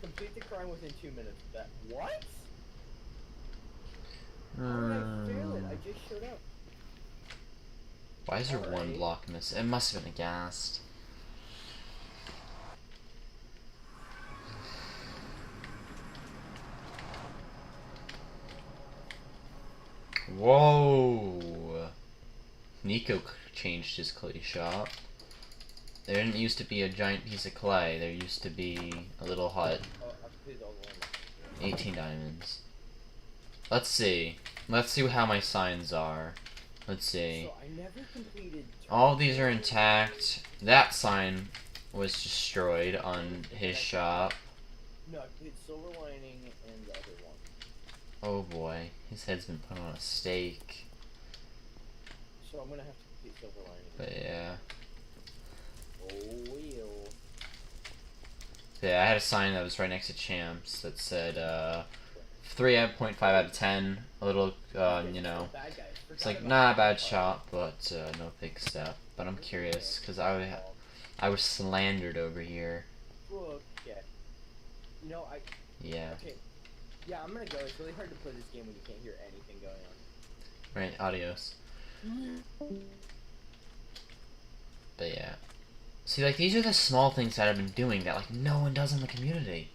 Complete the crime within 2 minutes. What? How did I fail it? I just showed up. Why is there one block missing? It must have been a ghast. Whoa! Nico changed his clay shop. There didn't used to be a giant piece of clay. There used to be a little hut. 18 diamonds. Let's see. Let's see how my signs are. Let's see. So I never completed. All of these are intact. That sign was destroyed on his shop. No, I completed Silver Lining and the other one. Oh boy, his head's been put on a stake. So I'm gonna have to complete Silver Lining. But yeah. Oh well. Yeah, I had a sign that was right next to Champs that said 3.5 out of 10. A little, you know, it's like not a bad shot, but no big step. But I'm curious because I was slandered over here. Look, yeah. You know, Yeah. Okay. Yeah, I'm gonna go. It's really hard to play this game when you can't hear anything going on. Right, adios. But yeah. See, like, these are the small things that I've been doing that, like, no one does in the community.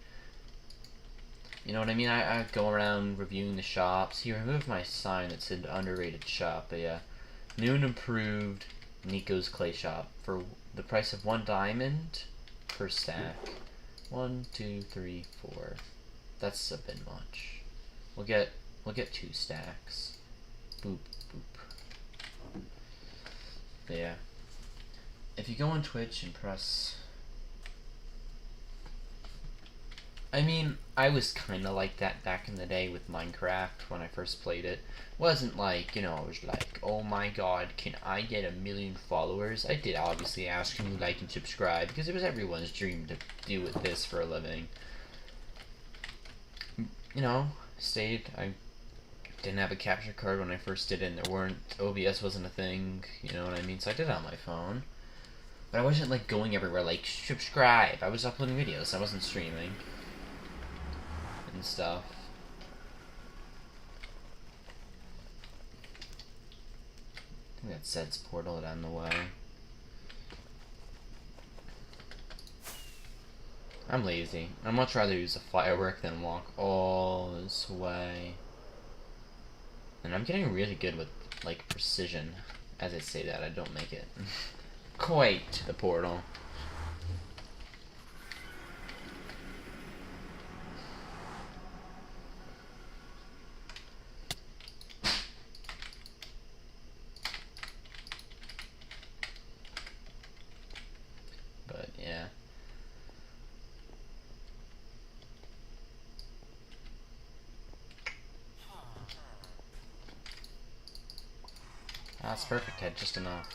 You know what I mean? I go around reviewing the shops. He removed my sign that said underrated shop, but yeah. New and improved Nico's Clay Shop for the price of 1 diamond per stack. 1, 2, 3, 4. That's a bit much. We'll get 2 stacks. Boop, boop. But yeah. If you go on Twitch and press... I mean, I was kind of like that back in the day with Minecraft when I first played it. Wasn't like, you know, I was like, oh my god, can I get 1 million followers? I did obviously ask you to like and subscribe because it was everyone's dream to do this for a living. You know, I didn't have a capture card when I first did it, and OBS wasn't a thing, you know what I mean? So I did it on my phone. But I wasn't like going everywhere like, subscribe. I was uploading videos, I wasn't streaming. And stuff. I think that sets portal down the way. I'm lazy. I'd much rather use a firework than walk all this way. And I'm getting really good with, like, precision. As I say that, I don't make it quite to the portal. But, yeah. That's perfect, I had just enough.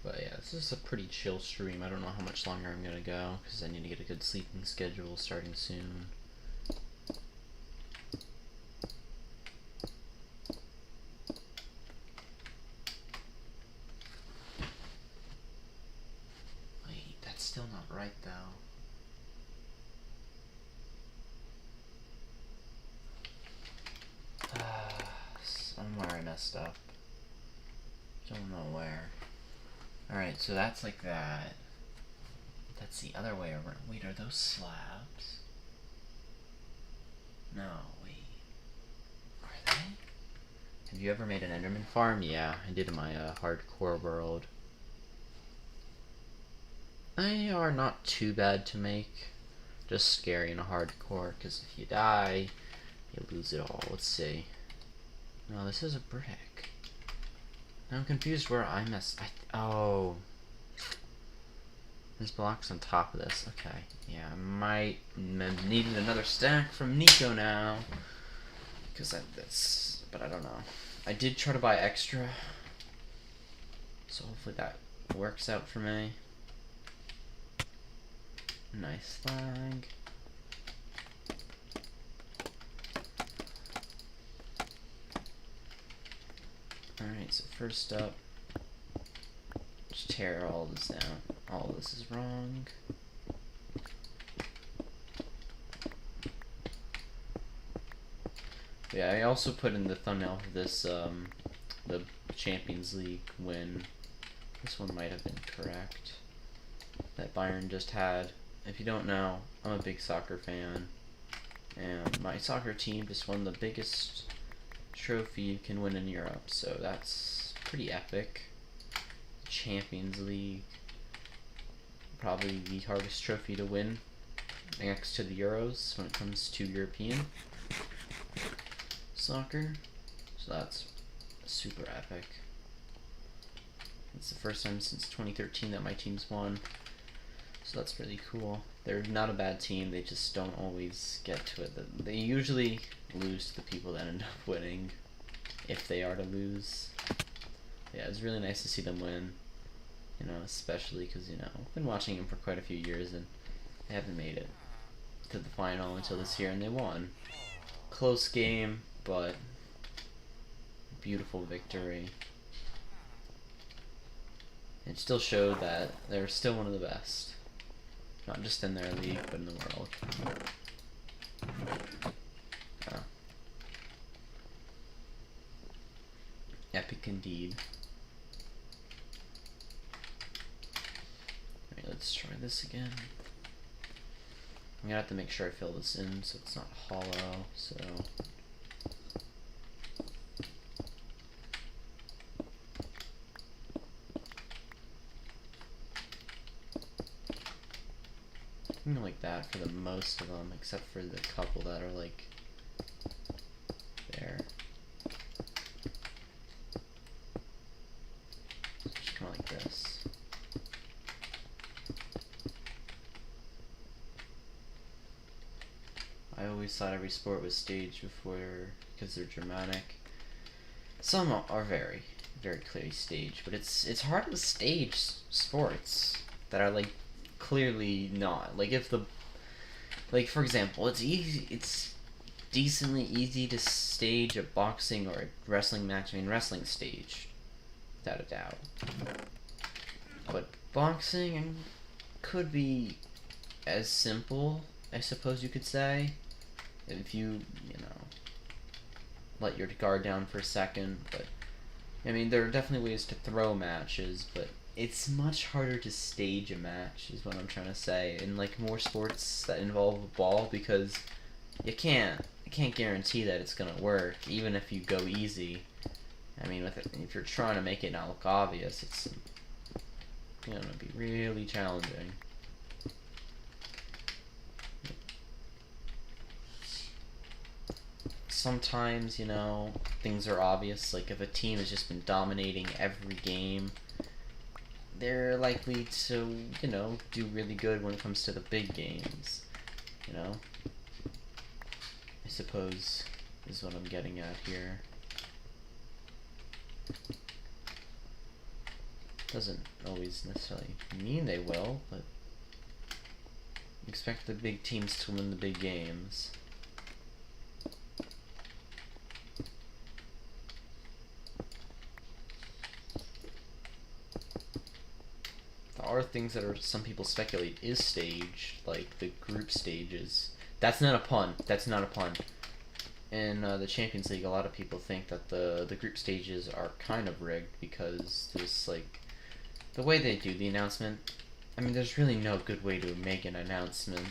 But yeah, this is a pretty chill stream. I don't know how much longer I'm gonna go, because I need to get a good sleeping schedule starting soon. Wait, that's still not right though. Somewhere I messed up. Don't know where. Alright, so that's like that. That's the other way around. Wait, are those slabs? No, wait. Are they? Have you ever made an Enderman farm? Yeah, I did in my hardcore world. They are not too bad to make. Just scary in a hardcore, because if you die, you lose it all. Let's see. No, this is a brick. I'm confused where I messed. Oh. This block's on top of this. Okay. Yeah, I might have needed another stack from Nico now. Because that's. But I don't know. I did try to buy extra. So hopefully that works out for me. Nice flag. Alright, so first up, just tear all this down. All this is wrong. Yeah, I also put in the thumbnail for this, the Champions League win. This one might have been correct. That Bayern just had. If you don't know, I'm a big soccer fan. And my soccer team just won the biggest trophy you can win in Europe, so that's pretty epic. Champions League, probably the hardest trophy to win next to the Euros when it comes to European soccer, so that's super epic. It's the first time since 2013 that my team's won, so that's really cool. They're not a bad team, they just don't always get to it. They usually lose to the people that end up winning, if they are to lose. Yeah, it's really nice to see them win, you know, especially because, you know, I've been watching them for quite a few years and they haven't made it to the final until this year, and they won. Close game, but beautiful victory. It still showed that they're still one of the best. Not just in their league, but in the world. Oh. Epic indeed. Alright, let's try this again. I'm gonna have to make sure I fill this in so it's not hollow, so... like that for the most of them, except for the couple that are like there. Just kind of like this. I always thought every sport was staged before because they're dramatic. Some are very, very clearly staged, but it's hard to stage sports that are like clearly not. Like if the, like for example, it's decently easy to stage a boxing or a wrestling match. I mean, wrestling staged, without a doubt. But boxing could be as simple, I suppose you could say, if you know, let your guard down for a second, but I mean, there are definitely ways to throw matches, but it's much harder to stage a match, is what I'm trying to say, in like more sports that involve a ball, because you can't guarantee that it's gonna work, even if you go easy. I mean, if you're trying to make it not look obvious, it's gonna be really challenging. Sometimes, you know, things are obvious, like if a team has just been dominating every game, they're likely to, you know, do really good when it comes to the big games, you know? I suppose is what I'm getting at here. Doesn't always necessarily mean they will, but expect the big teams to win the big games. There are things that are, some people speculate is staged, like the group stages. That's not a pun. That's not a pun. In the Champions League, a lot of people think that the group stages are kind of rigged because there's like the way they do the announcement. I mean, there's really no good way to make an announcement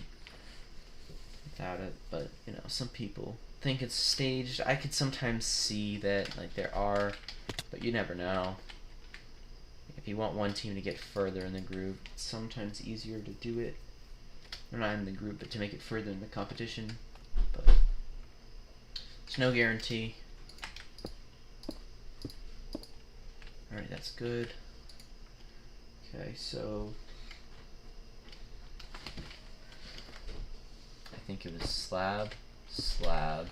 without it, but you know, some people think it's staged. I could sometimes see that, like, there are, but you never know. If you want one team to get further in the group, it's sometimes easier to do it, or not in the group, but to make it further in the competition. But there's no guarantee. Alright, that's good. Okay, so I think it was slab, slab,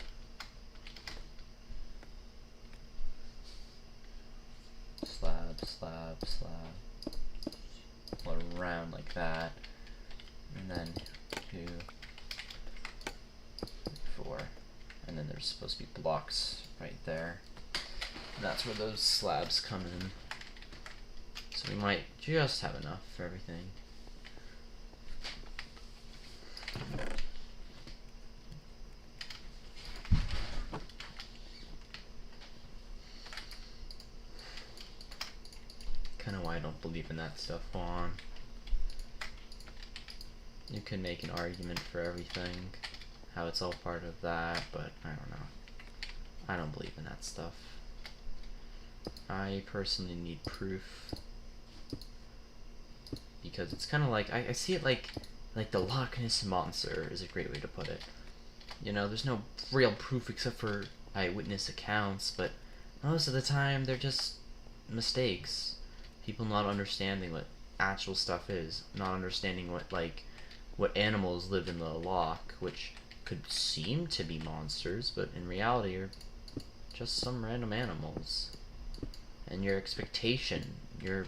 slab, slab, slab, all around like that, and then 2, 4, and then there's supposed to be blocks right there, and that's where those slabs come in. So we might just have enough for everything. Kind of why I don't believe in that stuff on. You can make an argument for everything, how it's all part of that, but I don't know. I don't believe in that stuff. I personally need proof, because it's kind of like, I see it like the Loch Ness Monster is a great way to put it. You know, there's no real proof except for eyewitness accounts, but most of the time they're just mistakes. People not understanding what actual stuff is, not understanding what animals live in the loch, which could seem to be monsters, but in reality are just some random animals. And your expectation, your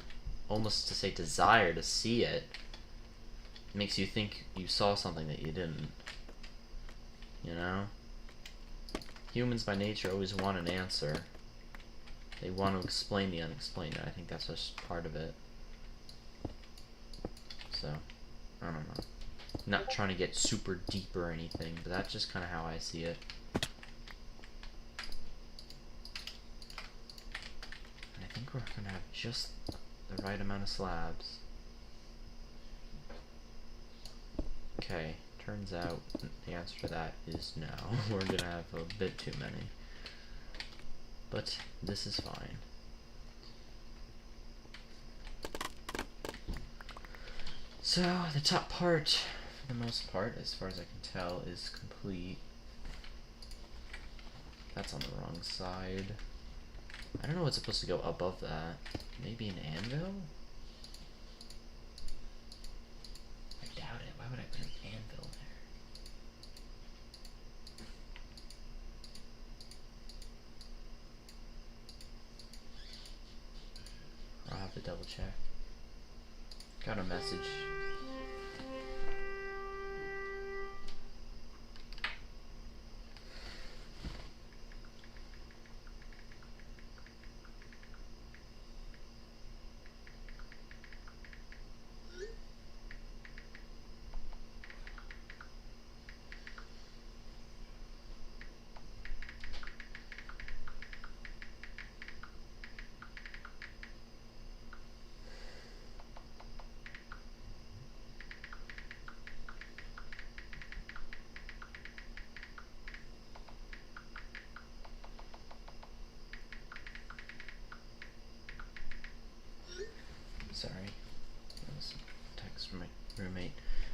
almost to say desire to see it, makes you think you saw something that you didn't. You know? Humans by nature always want an answer. They want to explain the unexplained, and I think that's just part of it. So, I don't know. Not trying to get super deep or anything, but that's just kind of how I see it. I think we're going to have just the right amount of slabs. Okay, turns out the answer to that is no. We're going to have a bit too many. But this is fine. So, the top part, for the most part, as far as I can tell, is complete. That's on the wrong side. I don't know what's supposed to go above that. Maybe an anvil? I doubt it. Why would I put an anvil there? I'll have to double check. Got a message.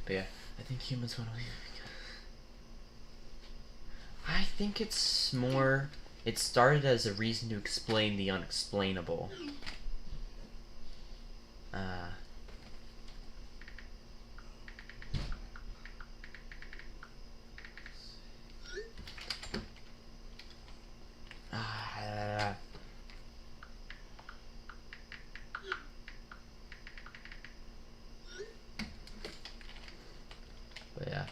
But yeah, I think humans want to leave. I think it's more. It started as a reason to explain the unexplainable. But yeah.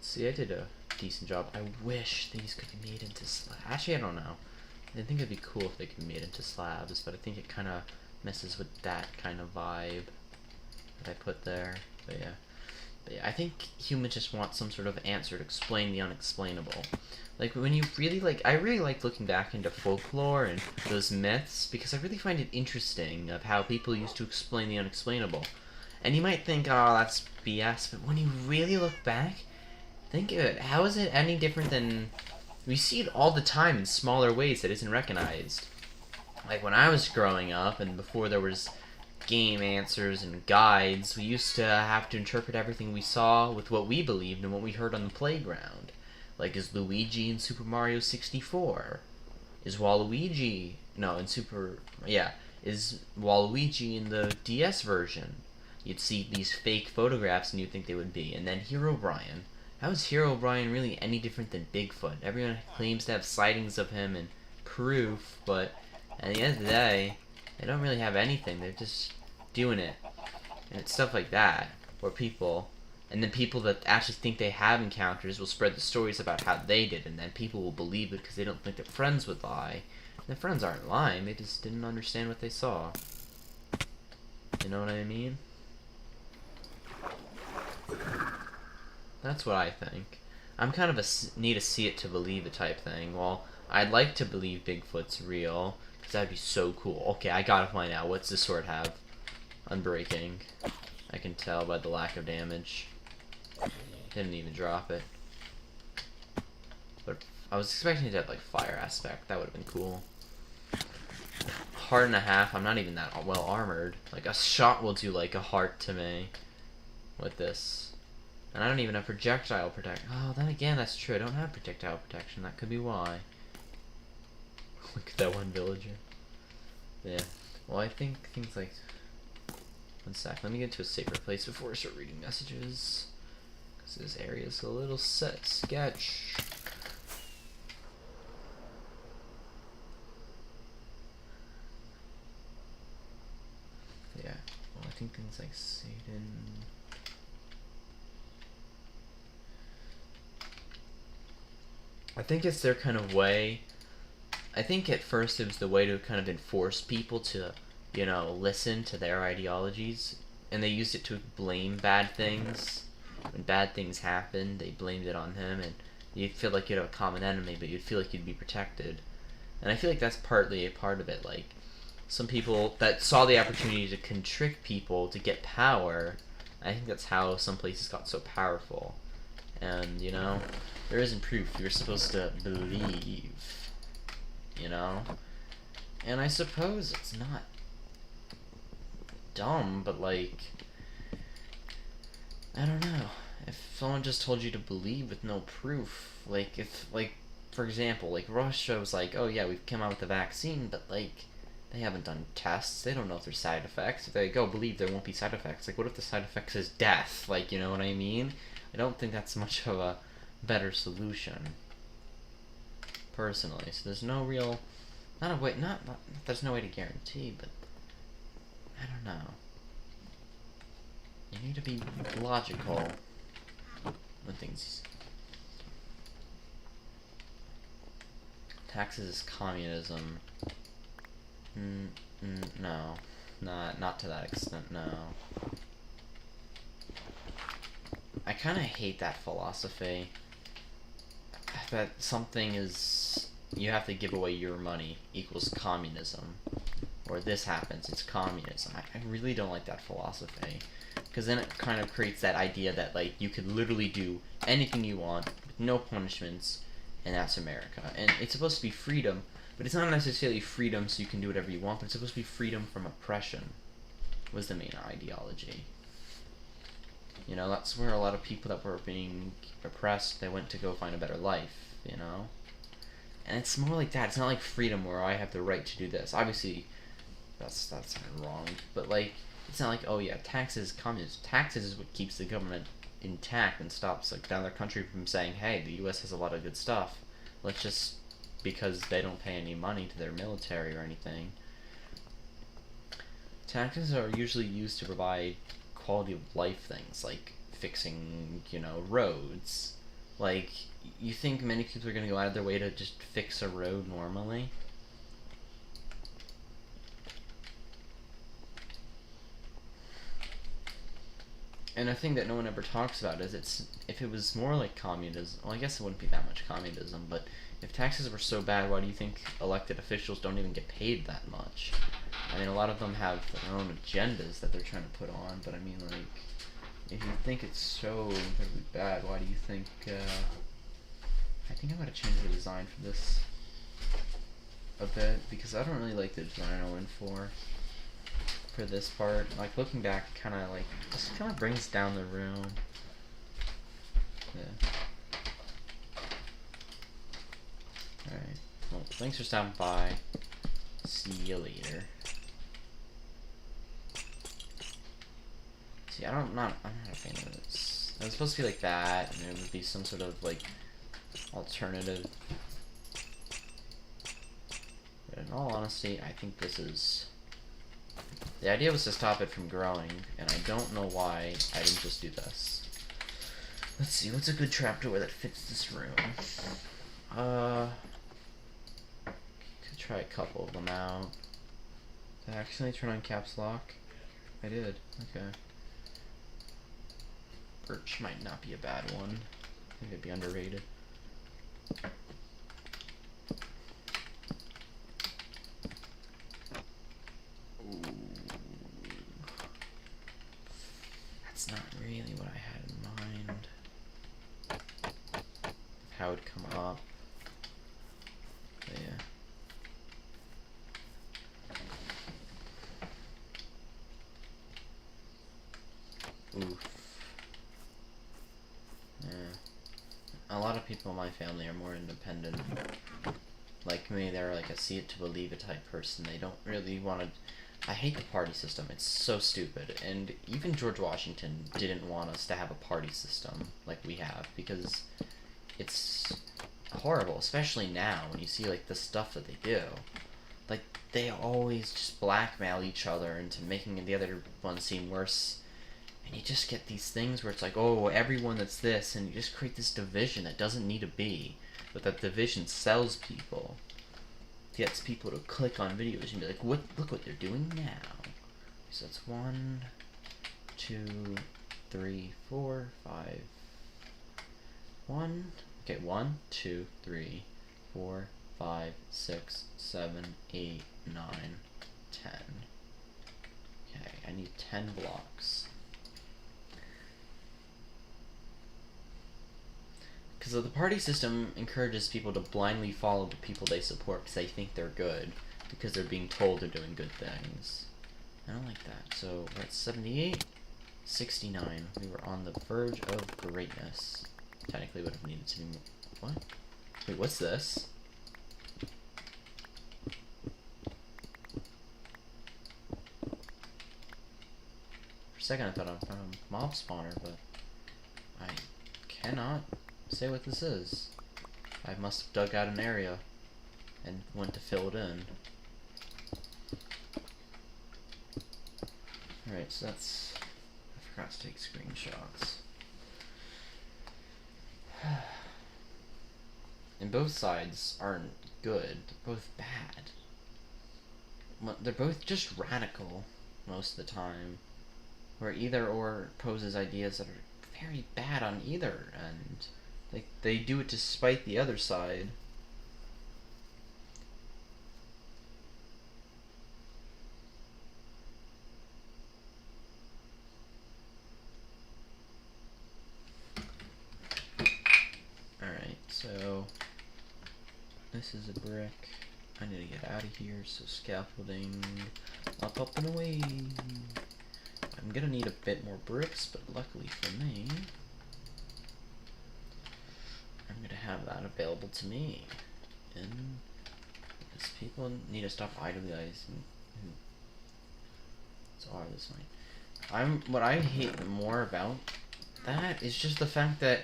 See, I did a decent job. I wish these could be made into slabs. Actually, I don't know. I think it'd be cool if they could be made into slabs, but I think it kind of messes with that kind of vibe that I put there. But yeah. I think humans just want some sort of answer to explain the unexplainable. Like, when you really, like, I really like looking back into folklore and those myths, because I really find it interesting of how people used to explain the unexplainable. And you might think, oh, that's BS, but when you really look back, think of it. How is it any different than... We see it all the time in smaller ways that isn't recognized. Like, when I was growing up, and before there was game answers and guides, we used to have to interpret everything we saw with what we believed and what we heard on the playground. Like, is Luigi in Super Mario 64? Is Waluigi... No, in Super... Yeah. Is Waluigi in the DS version? You'd see these fake photographs and you'd think they would be. And then Herobrine. How is Herobrine really any different than Bigfoot? Everyone claims to have sightings of him and proof, but at the end of the day, they don't really have anything. They're just doing it. And it's stuff like that, where people... And then people that actually think they have encounters will spread the stories about how they did, and then people will believe it because they don't think their friends would lie. And their friends aren't lying, they just didn't understand what they saw. You know what I mean? That's what I think. I'm kind of a need to see it to believe it type thing. Well, I'd like to believe Bigfoot's real, because that'd be so cool. Okay, I gotta find out. What's this sword have? Unbreaking. I can tell by the lack of damage. Didn't even drop it. But I was expecting it to have like fire aspect. That would have been cool. Heart and a half. I'm not even that well armored. Like a shot will do like a heart to me with this. And I don't even have projectile protection. Oh, then again, that's true. I don't have projectile protection. That could be why. Look at that one villager. Yeah. Well, I think things like... One sec. Let me get to a safer place before I start reading messages. Because this area is a little sketch. Yeah. Well, I think things like Satan... I think it's their kind of way. I think at first it was the way to kind of enforce people to, you know, listen to their ideologies. And they used it to blame bad things. When bad things happened, they blamed it on him. And you'd feel like you'd have a common enemy, but you'd feel like you'd be protected. And I feel like that's partly a part of it. Like, some people that saw the opportunity to contrict people to get power, I think that's how some places got so powerful. And, you know, there isn't proof. You're supposed to believe, you know? And I suppose it's not dumb, but, like, I don't know. If someone just told you to believe with no proof, like, if, like, for example, like, Russia was like, oh, yeah, we've come out with a vaccine, but, like, they haven't done tests. They don't know if there's side effects. If they go, believe there won't be side effects. Like, what if the side effects is death? Like, you know what I mean? I don't think that's much of a better solution, personally. So there's no real, not a way, not there's no way to guarantee, but I don't know. You need to be logical when things. Taxes is communism. No, not to that extent. No. I kind of hate that philosophy. That something is... You have to give away your money equals communism. Or this happens, it's communism. I really don't like that philosophy. Because then it kind of creates that idea that, like, you could literally do anything you want with no punishments, and that's America. And it's supposed to be freedom, but it's not necessarily freedom so you can do whatever you want, but it's supposed to be freedom from oppression. Was the main ideology. You know, that's where a lot of people that were being oppressed, they went to go find a better life, you know? And it's more like that. It's not like freedom where I have the right to do this. Obviously, that's wrong. But, like, it's not like, oh yeah, taxes, communism. Taxes is what keeps the government intact and stops, like, another country from saying, hey, the U.S. has a lot of good stuff. Let's just, because they don't pay any money to their military or anything. Taxes are usually used to provide quality of life things, like fixing, you know, roads. Like, you think many people are going to go out of their way to just fix a road normally? And a thing that no one ever talks about is if it was more like communism, well, I guess it wouldn't be that much communism, but if taxes were so bad, why do you think elected officials don't even get paid that much? I mean, a lot of them have their own agendas that they're trying to put on, but I mean, like, if you think it's so incredibly bad, why do you think, I think I'm going to change the design for this a bit, because I don't really like the design I went for this part. Like, looking back, kind of, like, just kind of brings down the room. Yeah. Alright, well, thanks for stopping by. See you later. See, I'm not a fan of this. It was supposed to be like that, and it would be some sort of, like, alternative. But in all honesty, I think this is... The idea was to stop it from growing, and I don't know why I didn't just do this. Let's see, what's a good trapdoor that fits this room? Could try a couple of them out. Did I accidentally turn on caps lock? I did, okay. Birch might not be a bad one. I think it'd be underrated. Ooh. That's not really what I had in mind. How it would come up. But yeah. Oof. Yeah. A lot of people in my family are more independent. Like me, they're like a see it to believe it type person. They don't really want to... I hate the party system. It's so stupid. And even George Washington didn't want us to have a party system like we have, because it's horrible, especially now when you see like the stuff that they do. Like, they always just blackmail each other into making the other one seem worse. And you just get these things where it's like, oh, everyone that's this, and you just create this division that doesn't need to be. But that division sells people. Gets people to click on videos and be like, what? Look what they're doing now. So that's 1, 2, 3, 4, 5. 1. Okay, 1, 2, 3, 4, 5, 6, 7, 8, 9, 10. Okay, I need 10 blocks. Because the party system encourages people to blindly follow the people they support because they think they're good, because they're being told they're doing good things. I don't like that. So we're at 78, 69. We were on the verge of greatness. Technically would have needed to be more. What? Wait, what's this? For a second I thought I found a mob spawner, but I cannot say what this is. I must have dug out an area and went to fill it in. Alright, so that's... I forgot to take screenshots. And both sides aren't good. They're both bad. They're both just radical most of the time. Where either or poses ideas that are very bad on either end. They do it to spite the other side. Alright, so this is a brick. I need to get out of here, so scaffolding up and away. I'm gonna need a bit more bricks, but luckily for me, I'm gonna have that available to me. And because people need to stop idolizing this fine. What I hate more about that is just the fact that,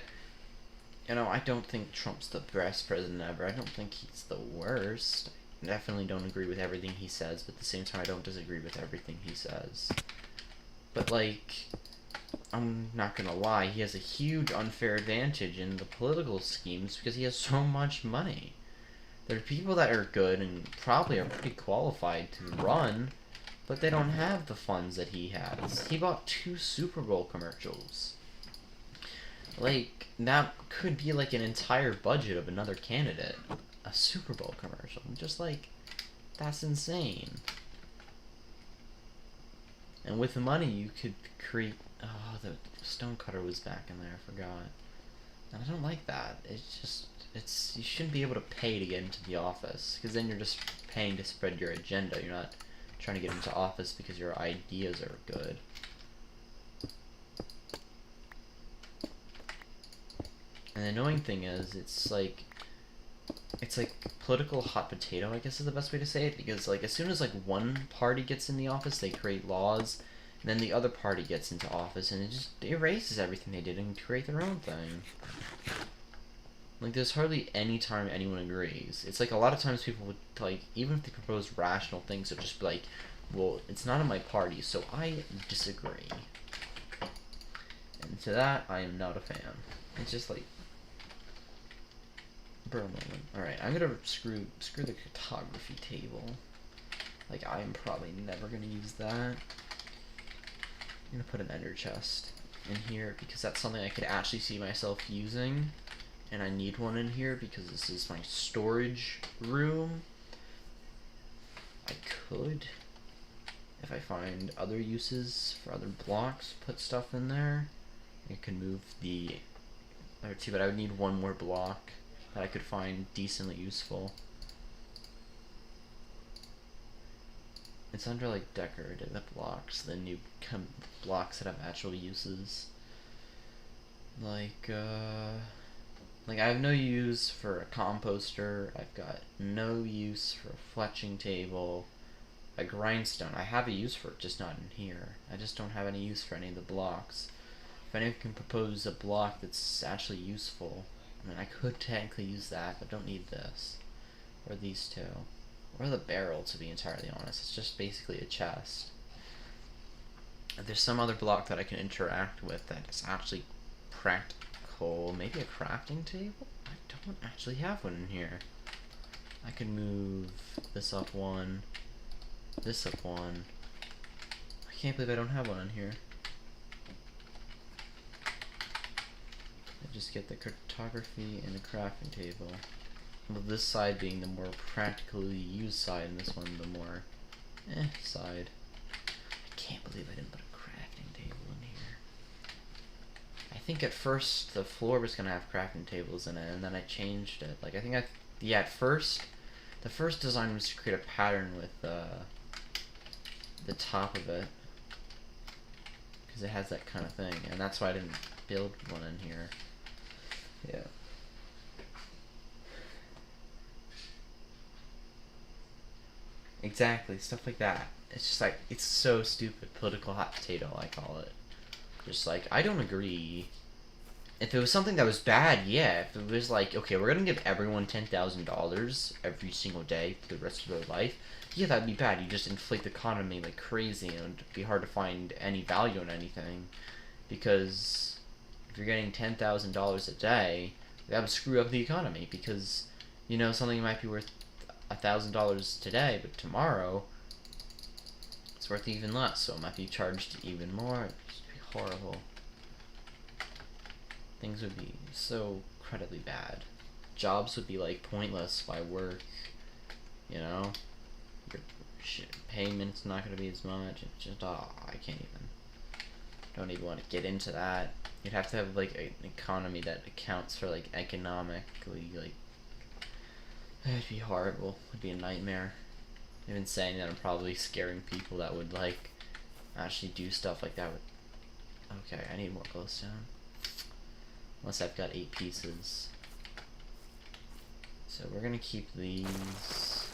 you know, I don't think Trump's the best president ever. I don't think he's the worst. I definitely don't agree with everything he says, but at the same time I don't disagree with everything he says. But, like, I'm not gonna lie, he has a huge unfair advantage in the political schemes because he has so much money. There are people that are good and probably are pretty qualified to run, but they don't have the funds that he has. He bought 2 Super Bowl commercials. Like, that could be like an entire budget of another candidate. A Super Bowl commercial. Just like, that's insane. And with the money, you could create... Oh, the stonecutter was back in there, I forgot. And I don't like that. It's just... you shouldn't be able to pay to get into the office, because then you're just paying to spread your agenda. You're not trying to get into office because your ideas are good. And the annoying thing is, it's like political hot potato, I guess is the best way to say it, because like as soon as like one party gets in the office, they create laws, and then the other party gets into office, and it just erases everything they did and create their own thing. Like, there's hardly any time anyone agrees. It's like a lot of times people would, like, even if they propose rational things, they'll just be like, well, it's not in my party, so I disagree. And to that, I am not a fan. It's just like, bro moment. Alright, I'm gonna screw the cartography table. Like, I am probably never gonna use that. I'm gonna put an ender chest in here, because that's something I could actually see myself using. And I need one in here because this is my storage room. I could, if I find other uses for other blocks, put stuff in there. I can move the other 2, but I would need one more block that I could find decently useful. It's under like decorative blocks, then you come blocks that have actual uses. Like I have no use for a composter, I've got no use for a fletching table, a grindstone. I have a use for it, just not in here. I just don't have any use for any of the blocks. If anyone can propose a block that's actually useful, I mean, I could technically use that, but don't need this. Or these 2. Or the barrel, to be entirely honest. It's just basically a chest. If there's some other block that I can interact with that is actually practical, maybe a crafting table? I don't actually have one in here. I can move this up 1, this up 1. I can't believe I don't have one in here. I just get the cartography and the crafting table. Well, this side being the more practically used side, and this one the more side. I can't believe I didn't put a crafting table in here. I think at first the floor was gonna have crafting tables in it, and then I changed it. Like, I think at first, the first design was to create a pattern with the top of it, because it has that kind of thing, and that's why I didn't build one in here. Yeah. Exactly, stuff like that. It's just like, it's so stupid. Political hot potato, I call it. Just like, I don't agree. If it was something that was bad, yeah. If it was like, okay, we're gonna give everyone $10,000 every single day for the rest of their life, yeah, that'd be bad. You just inflate the economy like crazy, and it'd be hard to find any value in anything. Because if you're getting $10,000 a day, that would screw up the economy, because, you know, something might be worth $1,000 today, but tomorrow it's worth even less, so it might be charged even more. It'd just be horrible. Things would be so incredibly bad. Jobs would be like pointless by work, you know? Your payment's not gonna be as much. It's just, oh, I can't even. Don't even want to get into that. You'd have to have like an economy that accounts for like economically, like, it'd be horrible. It'd be a nightmare. Even saying that, I'm probably scaring people that would like actually do stuff like that with... Okay, I need more glowstone. Unless I've got 8 pieces. So we're gonna keep these.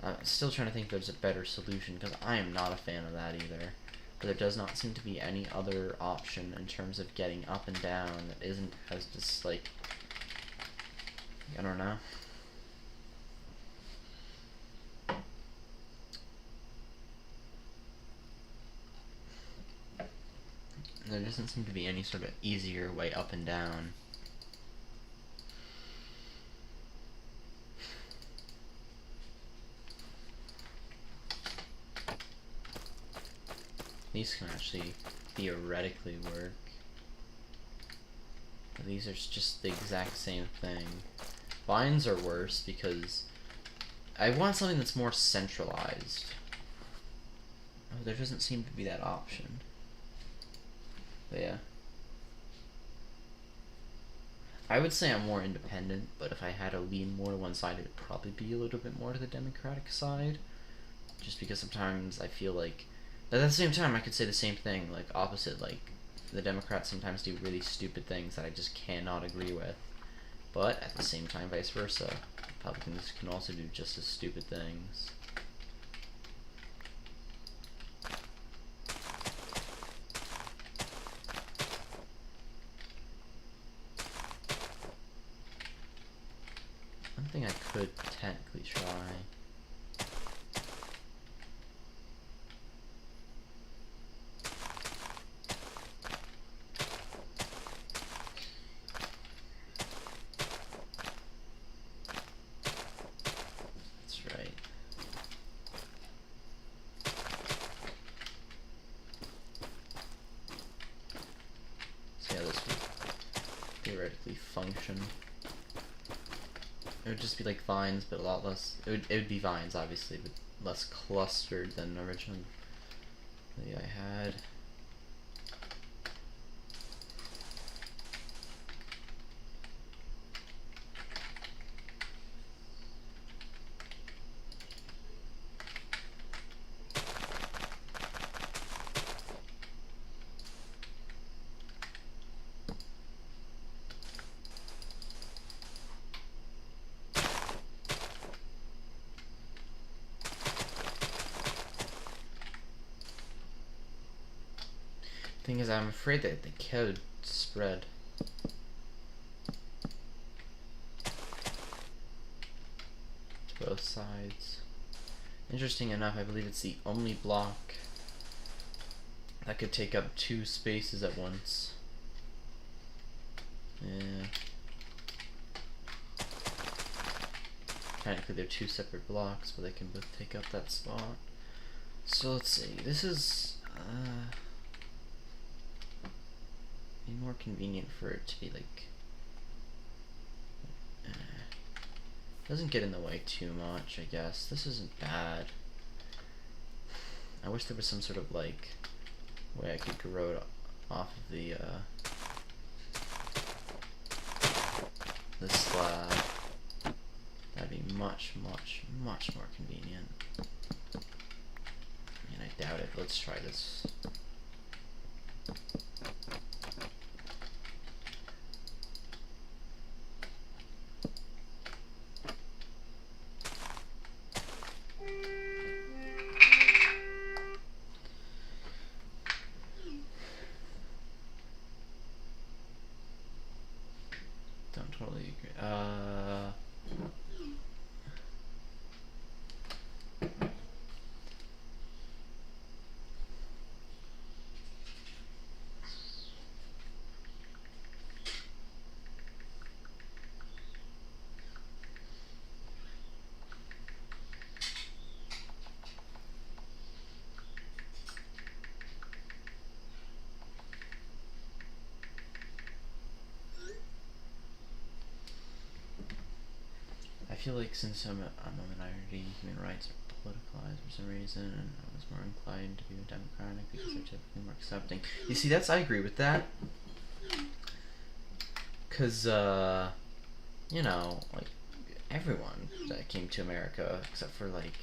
I'm still trying to think if there's a better solution, because I am not a fan of that either. But there does not seem to be any other option in terms of getting up and down that isn't as just like... I don't know. There doesn't seem to be any sort of easier way up and down. These can actually theoretically work. But these are just the exact same thing. Vines are worse because I want something that's more centralized. Oh, there doesn't seem to be that option. But yeah. I would say I'm more independent, but if I had to lean more to one side, it would probably be a little bit more to the Democratic side. Just because sometimes I feel like... But at the same time, I could say the same thing, like opposite, like the Democrats sometimes do really stupid things that I just cannot agree with. But at the same time, vice versa. Republicans can also do just as stupid things. One thing I could technically try. That's right. So yeah, this would theoretically function. It would just be like vines, but a lot less. It would be vines, obviously, but less clustered than originally I had. Thing is, I'm afraid that the could spread. To both sides. Interesting enough, I believe it's the only block that could take up 2 spaces at once. Yeah. Technically they're 2 separate blocks, but they can both take up that spot. So let's see, this is be more convenient for it to be like doesn't get in the way too much, I guess. This isn't bad. I wish there was some sort of like way I could grow it off of the slab. That'd be much more convenient. And I doubt it. Let's try this. Don't totally agree. I feel like since I'm a minority, human rights are politicized for some reason, and I was more inclined to be democratic because they're typically more accepting. You see, I agree with that. Cause you know, like everyone that came to America, except for like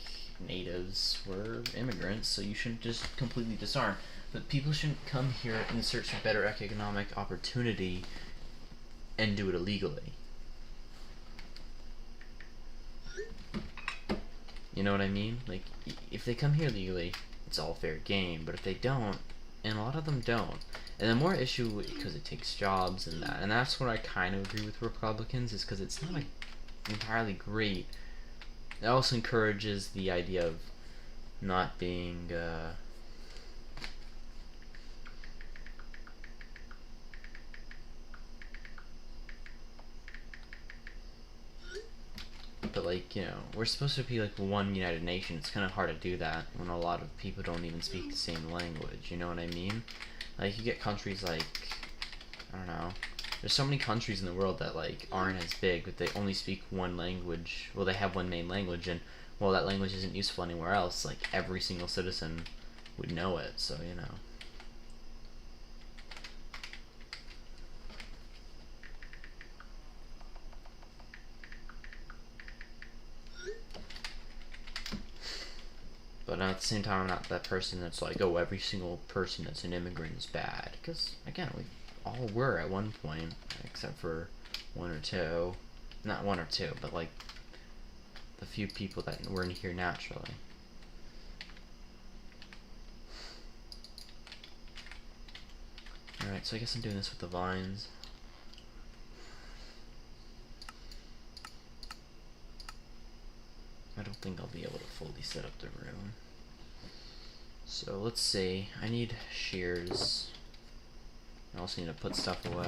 natives were immigrants, so you shouldn't just completely disarm. But people shouldn't come here in search of better economic opportunity and do it illegally. You know what I mean? Like, if they come here legally, it's all fair game. But if they don't, and a lot of them don't, and the more issue because it takes jobs and that, and that's what I kind of agree with Republicans, is because it's not like entirely great. It also encourages the idea of not being but like, you know, we're supposed to be like one united nation. It's kind of hard to do that when a lot of people don't even speak the same language. You know what I mean? Like, you get countries like, I don't know, there's so many countries in the world that like aren't as big, but they only speak one language. Well, they have one main language, and well, that language isn't useful anywhere else. Like, every single citizen would know it. So, you know. But at the same time, I'm not that person that's like, oh, every single person that's an immigrant is bad. Because, again, we all were at one point, except for one or two. Not one or two, but like the few people that weren't here naturally. Alright, so I guess I'm doing this with the vines. I don't think I'll be able to fully set up the room. So let's see. I need shears. I also need to put stuff away.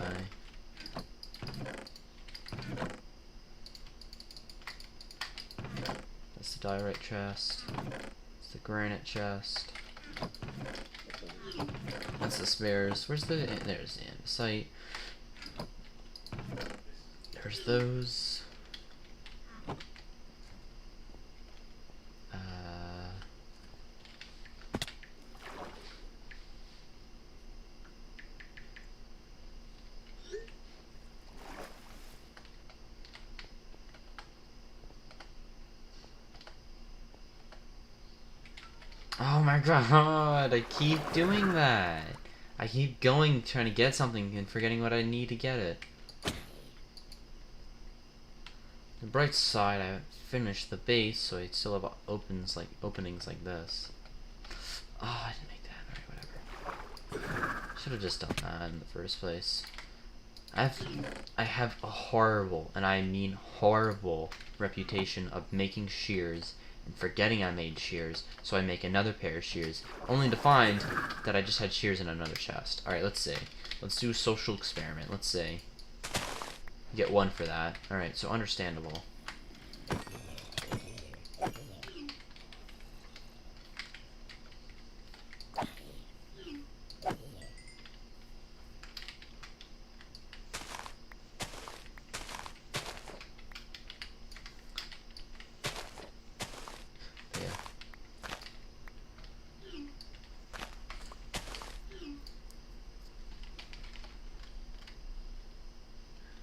That's the diorite chest. That's the granite chest. That's the spares. Where's the... There's the andesite. There's those. Oh my god, I keep doing that. I keep going trying to get something and forgetting what I need to get it. The bright side, I haven't finished the base, so I still have openings like this. Oh, I didn't make that. Alright, whatever. Should have just done that in the first place. I have a horrible, and I mean horrible, reputation of making shears and forgetting I made shears, so I make another pair of shears, only to find that I just had shears in another chest. Alright, let's see. Let's do a social experiment. Let's see. Get one for that. Alright, so understandable.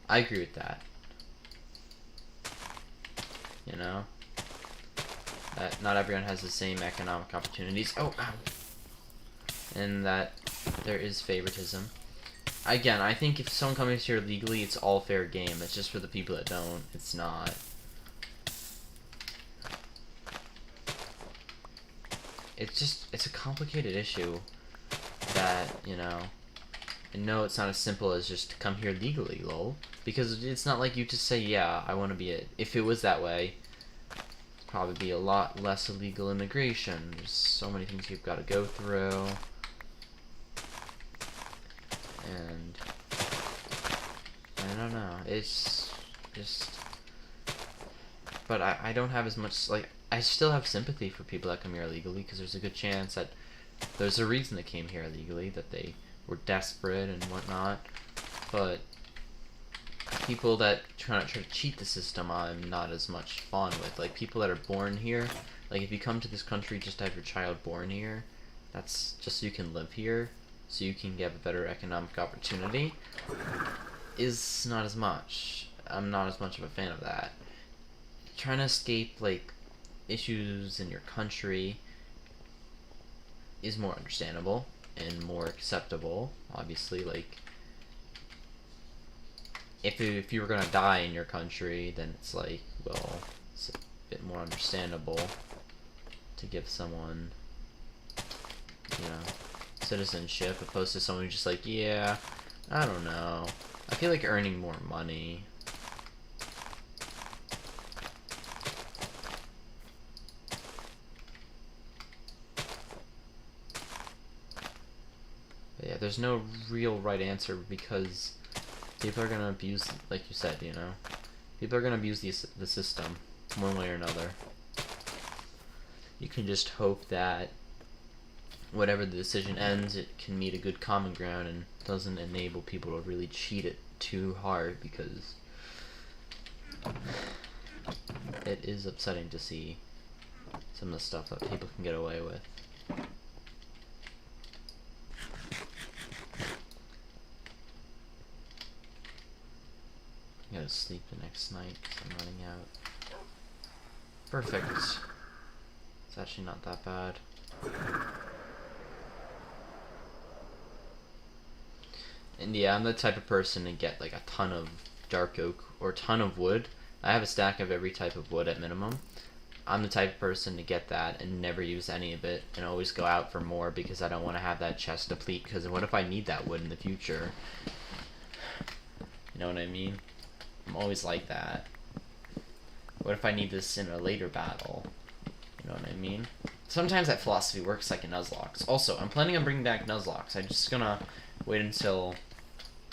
I agree with that. You know? That not everyone has the same economic opportunities. Oh, ow. And that there is favoritism. Again, I think if someone comes here legally, it's all fair game. It's just for the people that don't, it's not. It's a complicated issue that, you know, and no, it's not as simple as just come here legally, lol. Because it's not like you just say, yeah, I want to be it. If it was that way, it'd probably be a lot less illegal immigration. There's so many things you've got to go through. And I don't know. It's just... But I don't have as much, like, I still have sympathy for people that come here illegally, because there's a good chance that there's a reason they came here illegally, that they were desperate and whatnot. But people that try to cheat the system, I'm not as much fun with. Like, people that are born here, like, if you come to this country just to have your child born here, that's just so you can live here, so you can get a better economic opportunity, is not as much. I'm not as much of a fan of that. Trying to escape, like, issues in your country is more understandable and more acceptable. Obviously, like if you were gonna die in your country, then it's like, well, it's a bit more understandable to give someone, you know, citizenship opposed to someone who's just like, yeah, I don't know. I feel like earning more money. But yeah, there's no real right answer because people are gonna abuse, like you said, you know, people are gonna abuse the system one way or another. You can just hope that whatever the decision ends, it can meet a good common ground and doesn't enable people to really cheat it too hard, because it is upsetting to see some of the stuff that people can get away with. I gotta sleep the next night because I'm running out. Perfect. It's actually not that bad. And yeah, I'm the type of person to get like a ton of dark oak or a ton of wood. I have a stack of every type of wood at minimum. I'm the type of person to get that and never use any of it and always go out for more because I don't want to have that chest deplete, because what if I need that wood in the future? You know what I mean? I'm always like that. What if I need this in a later battle? You know what I mean? Sometimes that philosophy works like in Nuzlocke. Also, I'm planning on bringing back Nuzlocke. I'm just gonna wait until...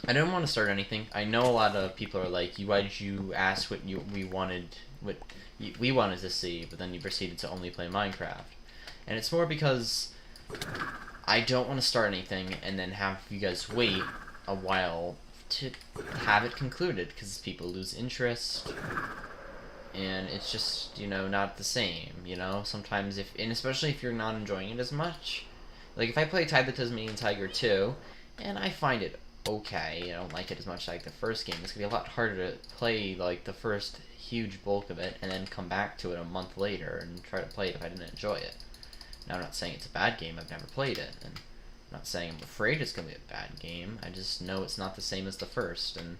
I don't want to start anything. I know a lot of people are like, why did you ask what we wanted to see, but then you proceeded to only play Minecraft. And it's more because I don't want to start anything and then have you guys wait a while to have it concluded, because people lose interest, and it's just, you know, not the same, you know? Sometimes and especially if you're not enjoying it as much. Like, if I play Tide the Tasmanian Tiger 2, and I find it okay, I don't like it as much like the first game, it's gonna be a lot harder to play, like, the first huge bulk of it, and then come back to it a month later and try to play it if I didn't enjoy it. Now, I'm not saying it's a bad game, I've never played it, and I'm not saying I'm afraid it's gonna be a bad game, I just know it's not the same as the first, and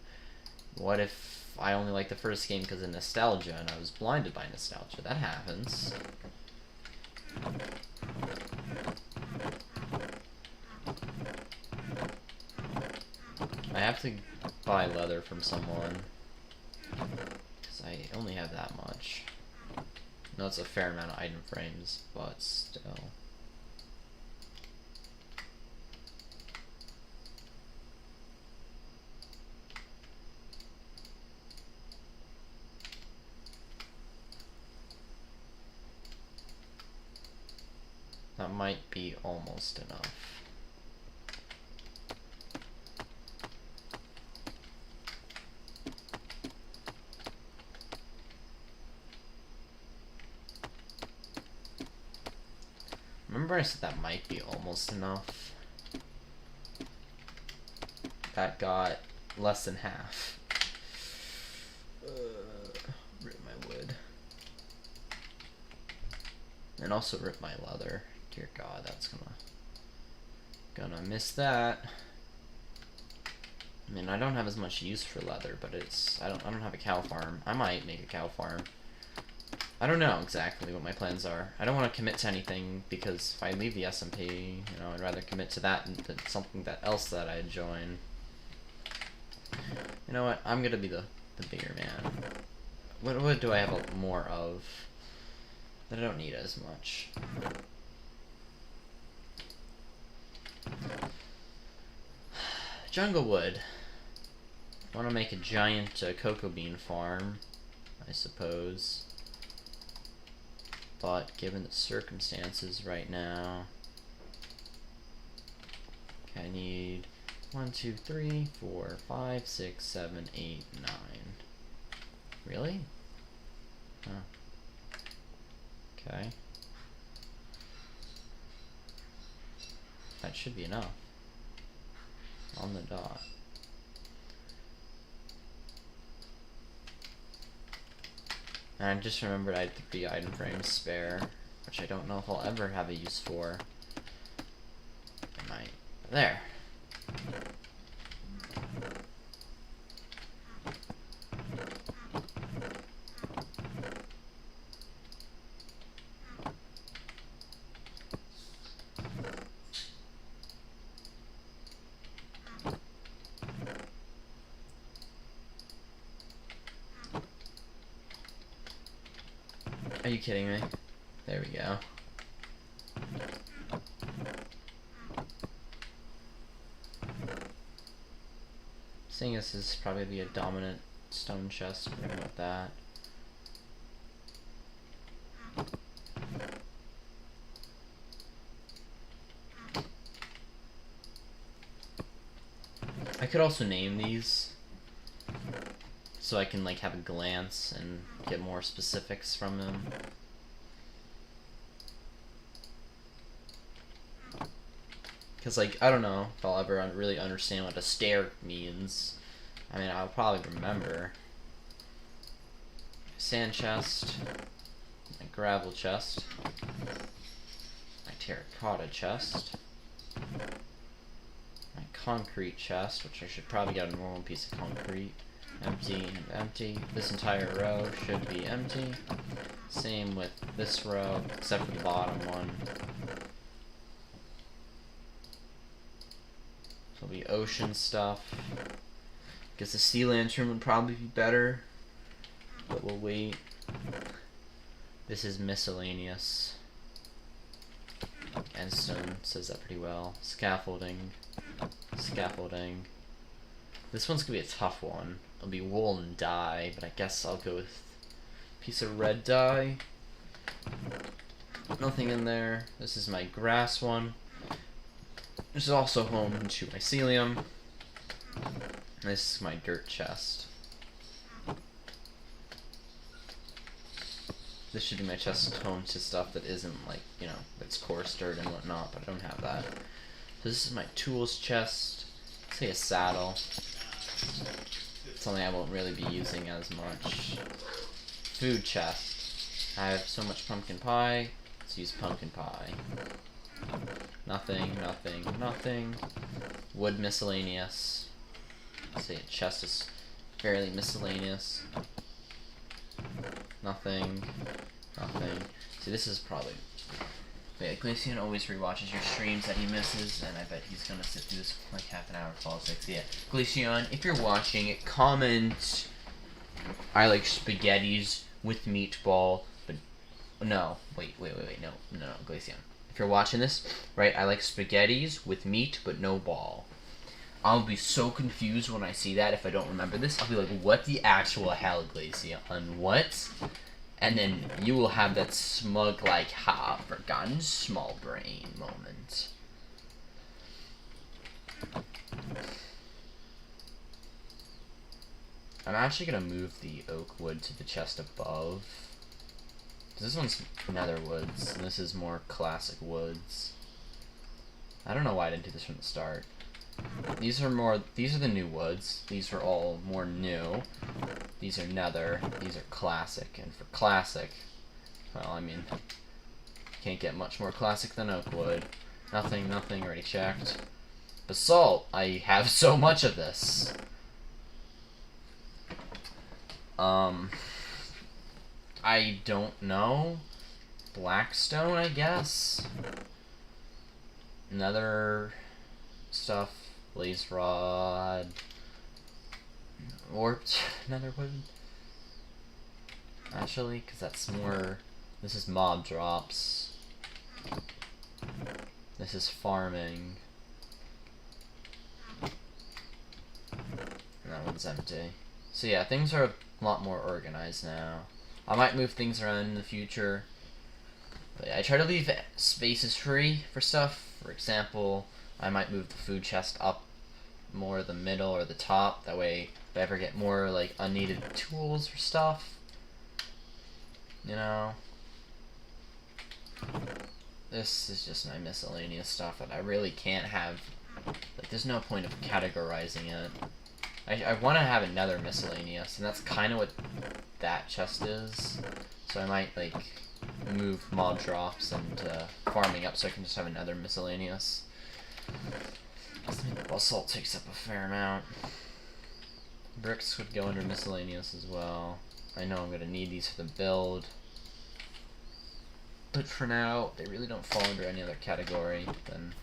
what if I only like the first game because of nostalgia, and I was blinded by nostalgia? That happens. I have to buy leather from someone, because I only have that much. No, it's a fair amount of item frames, but still. That might be almost enough. Remember I said that might be almost enough? That got less than half. Rip my wood. And also rip my leather. Dear God, that's gonna miss that. I mean, I don't have as much use for leather, but I don't have a cow farm. I might make a cow farm. I don't know exactly what my plans are. I don't want to commit to anything, because if I leave the SMP, you know, I'd rather commit to that than something else that I'd join. You know what? I'm gonna be the bigger man. What do I have more of that I don't need as much? Jungle wood. I want to make a giant cocoa bean farm, I suppose. But given the circumstances right now, okay, I need 1, 2, 3, 4, 5, 6, 7, 8, 9. Really? Huh. Okay. That should be enough. On the dot. And I just remembered I had 3 item frames spare, which I don't know if I'll ever have a use for. I might. There. Are you kidding me? There we go. Seeing this is probably a dominant stone chest, we're going with that. I could also name these so I can like have a glance and get more specifics from them. Because like, I don't know if I'll ever really understand what a stair means. I mean, I'll probably remember. Sand chest, my gravel chest, my terracotta chest, my concrete chest, which I should probably get a normal piece of concrete. Empty and empty. This entire row should be empty. Same with this row, except for the bottom one. So it'll be ocean stuff. Guess the sea lantern would probably be better, but we'll wait. This is miscellaneous. Endstone says that pretty well. Scaffolding. Scaffolding. This one's gonna be a tough one. It'll be wool and dye, but I guess I'll go with a piece of red dye. Nothing in there. This is my grass one. This is also home to mycelium. This is my dirt chest. This should be my chest home to stuff that isn't like, you know, that's coarse dirt and whatnot, but I don't have that. So this is my tools chest. Say a saddle. Something I won't really be using as much. Food chest. I have so much pumpkin pie. Let's use pumpkin pie. Nothing, nothing, nothing. Wood miscellaneous. Say a chest is fairly miscellaneous. Nothing. Nothing. See, this is probably... Yeah, Glacian always rewatches your streams that he misses, and I bet he's gonna sit through this for like half an hour, politics. Yeah. Glacian, if you're watching it, comment... I like spaghettis with meatball, but... No. Wait, no, Glacian. If you're watching this, right, I like spaghettis with meat, but no ball. I'll be so confused when I see that if I don't remember this. I'll be like, what the actual hell, Glacian? What? And then you will have that smug, like, ha, forgotten small brain moment. I'm actually gonna move the oak wood to the chest above. This one's nether woods, and this is more classic woods. I don't know why I didn't do this from the start. These are the new woods. These are all more new. These are nether. These are classic. And for classic, well, I mean, can't get much more classic than oak wood. Nothing, already checked. Basalt, I have so much of this. I don't know. Blackstone, I guess. Nether stuff. Blaze rod. Warped nether wood. Actually, because that's more... This is mob drops. This is farming. And that one's empty. So yeah, things are a lot more organized now. I might move things around in the future. But yeah, I try to leave spaces free for stuff. For example, I might move the food chest up more the middle or the top. That way, if I ever get more like unneeded tools for stuff, you know. This is just my miscellaneous stuff that I really can't have. Like, there's no point of categorizing it. I want to have another miscellaneous, and that's kind of what that chest is. So I might, like, move mob drops and farming up so I can just have another miscellaneous. Basalt takes up a fair amount. Bricks would go under miscellaneous as well. I know I'm going to need these for the build. But for now, they really don't fall under any other category than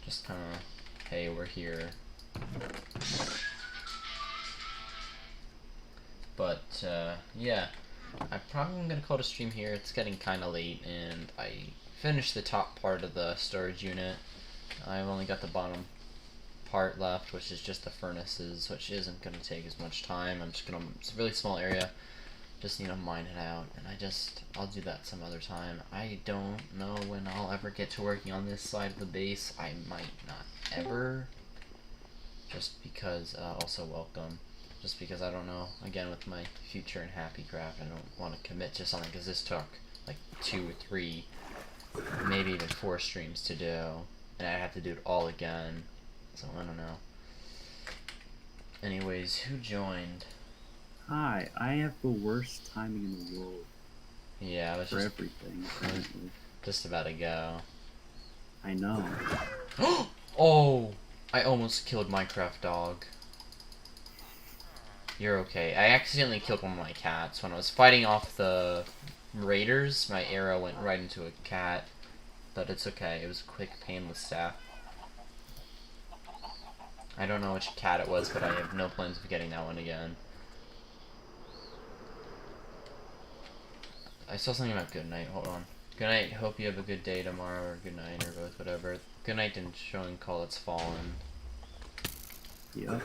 just kind of, hey, we're here. But, yeah. I'm probably going to call it a stream here. It's getting kind of late, and I finished the top part of the storage unit. I've only got the bottom part left, which is just the furnaces, which isn't going to take as much time. I'm just going to, it's a really small area. Just need to mine it out, and I'll do that some other time. I don't know when I'll ever get to working on this side of the base. I might not ever, just because, also welcome, just because I don't know, again, with my future in HappyCraft, I don't want to commit to something, because this took, like, 2 or 3, maybe even 4 streams to do, and I'd have to do it all again, so I don't know. Anyways, who joined? Hi, I have the worst timing in the world. Yeah, I was for everything, apparently. just about to go. I know. Oh! I almost killed Minecraft dog. You're okay. I accidentally killed one of my cats. When I was fighting off the raiders, my arrow went right into a cat. But it's okay. It was a quick, painless stab. I don't know which cat it was, but I have no plans of getting that one again. I saw something about good night. Hold on. Good night. Hope you have a good day tomorrow, or good night, or both, whatever. Good night didn't show and call it's fallen. Yep.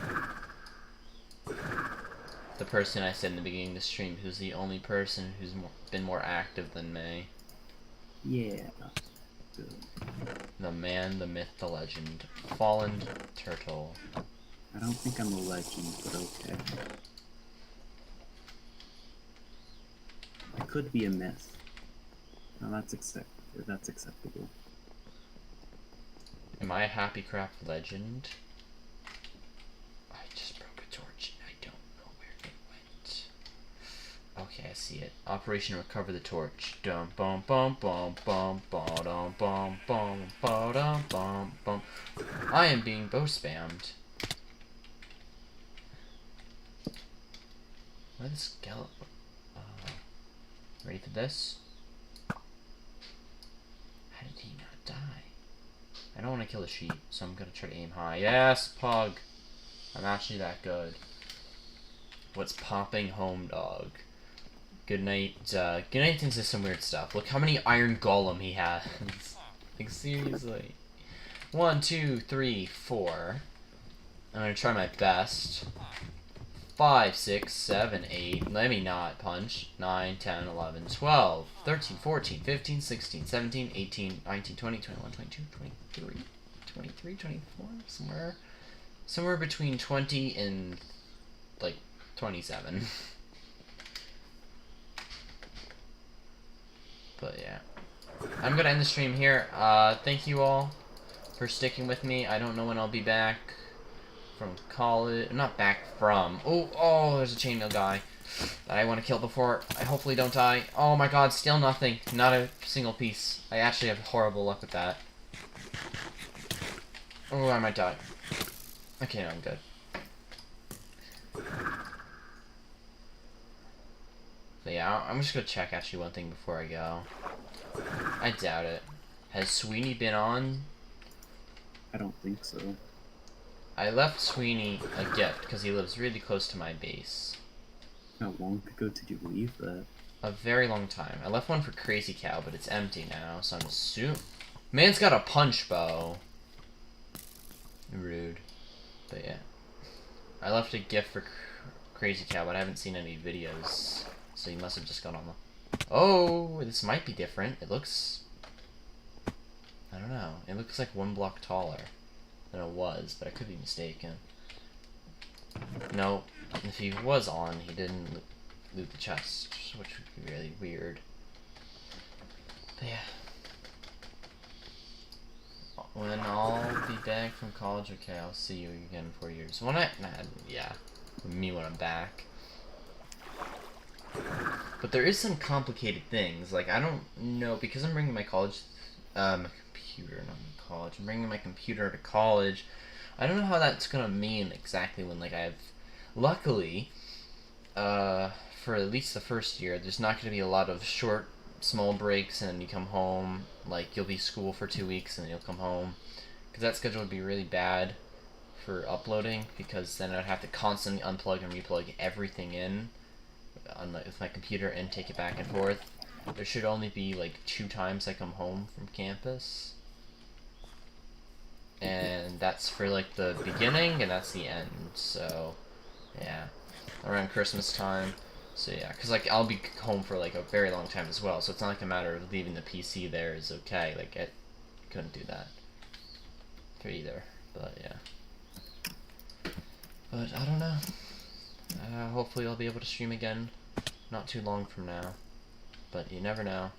The person I said in the beginning of the stream, who's the only person who's been more active than me. Yeah. Good. The man, the myth, the legend. Fallen Turtle. I don't think I'm a legend, but okay. I could be a myth. No, that's acceptable. Am I a HappyCraft legend? I just broke a torch and I don't know where it went. Okay, I see it. Operation Recover the Torch. Dum bum bum bum bum bum dum bum bum bum bum bum. I am being bow spammed. Where the skeleton? Ready for this? How did he not die? I don't want to kill the sheep, so I'm gonna try to aim high. Yes, pug! I'm actually that good. What's popping, home dog? Good night, good night thinks of some weird stuff. Look how many iron golem he has. Like, seriously. 1, 2, 3, 4. I'm gonna try my best. 5, 6, 7, 8, let me not punch, 9, 10, 11, 12, 13, 14, 15, 16, 17, 18, 19, 20, 21, 22, 23, 23, 24, somewhere between 20 and, like, 27. But, yeah. I'm gonna end the stream here. Thank you all for sticking with me. I don't know when I'll be back from college. Not back from. Oh, there's a chainmail guy that I want to kill before I hopefully don't die. Oh my god, still nothing. Not a single piece. I actually have horrible luck with that. Oh, I might die. Okay, no, I'm good. But yeah, I'm just gonna check actually one thing before I go. I doubt it. Has Sweeney been on? I don't think so. I left Sweeney a gift because he lives really close to my base. How long ago did you leave that? A very long time. I left one for Crazy Cow, but it's empty now, so I'm assuming... Man's got a punch bow. Rude. But yeah. I left a gift for Crazy Cow, but I haven't seen any videos. So he must have just gone on the... Oh, this might be different. It looks... I don't know. It looks like 1 block taller than it was, but I could be mistaken. No, if he was on, he didn't loot the chest, which would be really weird. But yeah. when I'll be back from college, okay, I'll see you again in 4 years. Yeah, me when I'm back. But there is some complicated things. Like, I don't know, because I'm bringing my college, my computer, not my college. I'm bringing my computer to college. I don't know how that's gonna mean exactly when, like, luckily, for at least the first year, there's not gonna be a lot of short, small breaks, and then you come home. Like, you'll be school for 2 weeks, and then you'll come home. Because that schedule would be really bad for uploading, because then I'd have to constantly unplug and replug everything in with my computer and take it back and forth. There should only be like 2 times I come home from campus, and that's for like the beginning and that's the end. So yeah, around Christmas time. So yeah, because like I'll be home for like a very long time as well, so it's not like a matter of leaving the PC there is okay. Like I couldn't do that for either, but yeah. But I don't know. Hopefully I'll be able to stream again not too long from now. But you never know.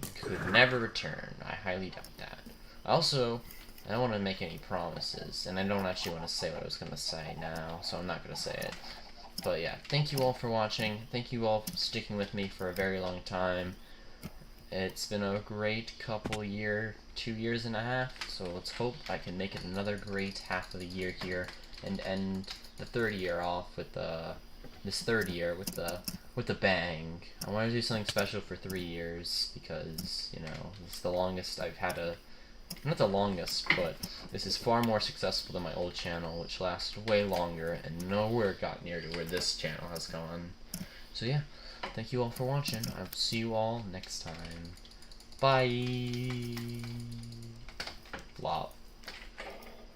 You could never return. I highly doubt that. Also, I don't want to make any promises, and I don't actually want to say what I was going to say now, so I'm not going to say it. But yeah, thank you all for watching. Thank you all for sticking with me for a very long time. It's been a great 2 years and a half, so let's hope I can make it another great half of the year here and end the third year off with this third year with the bang. I want to do something special for 3 years because, you know, this is the longest I've had not the longest, but this is far more successful than my old channel, which lasted way longer and nowhere got near to where this channel has gone. So yeah, thank you all for watching. I'll see you all next time. Bye. Flop.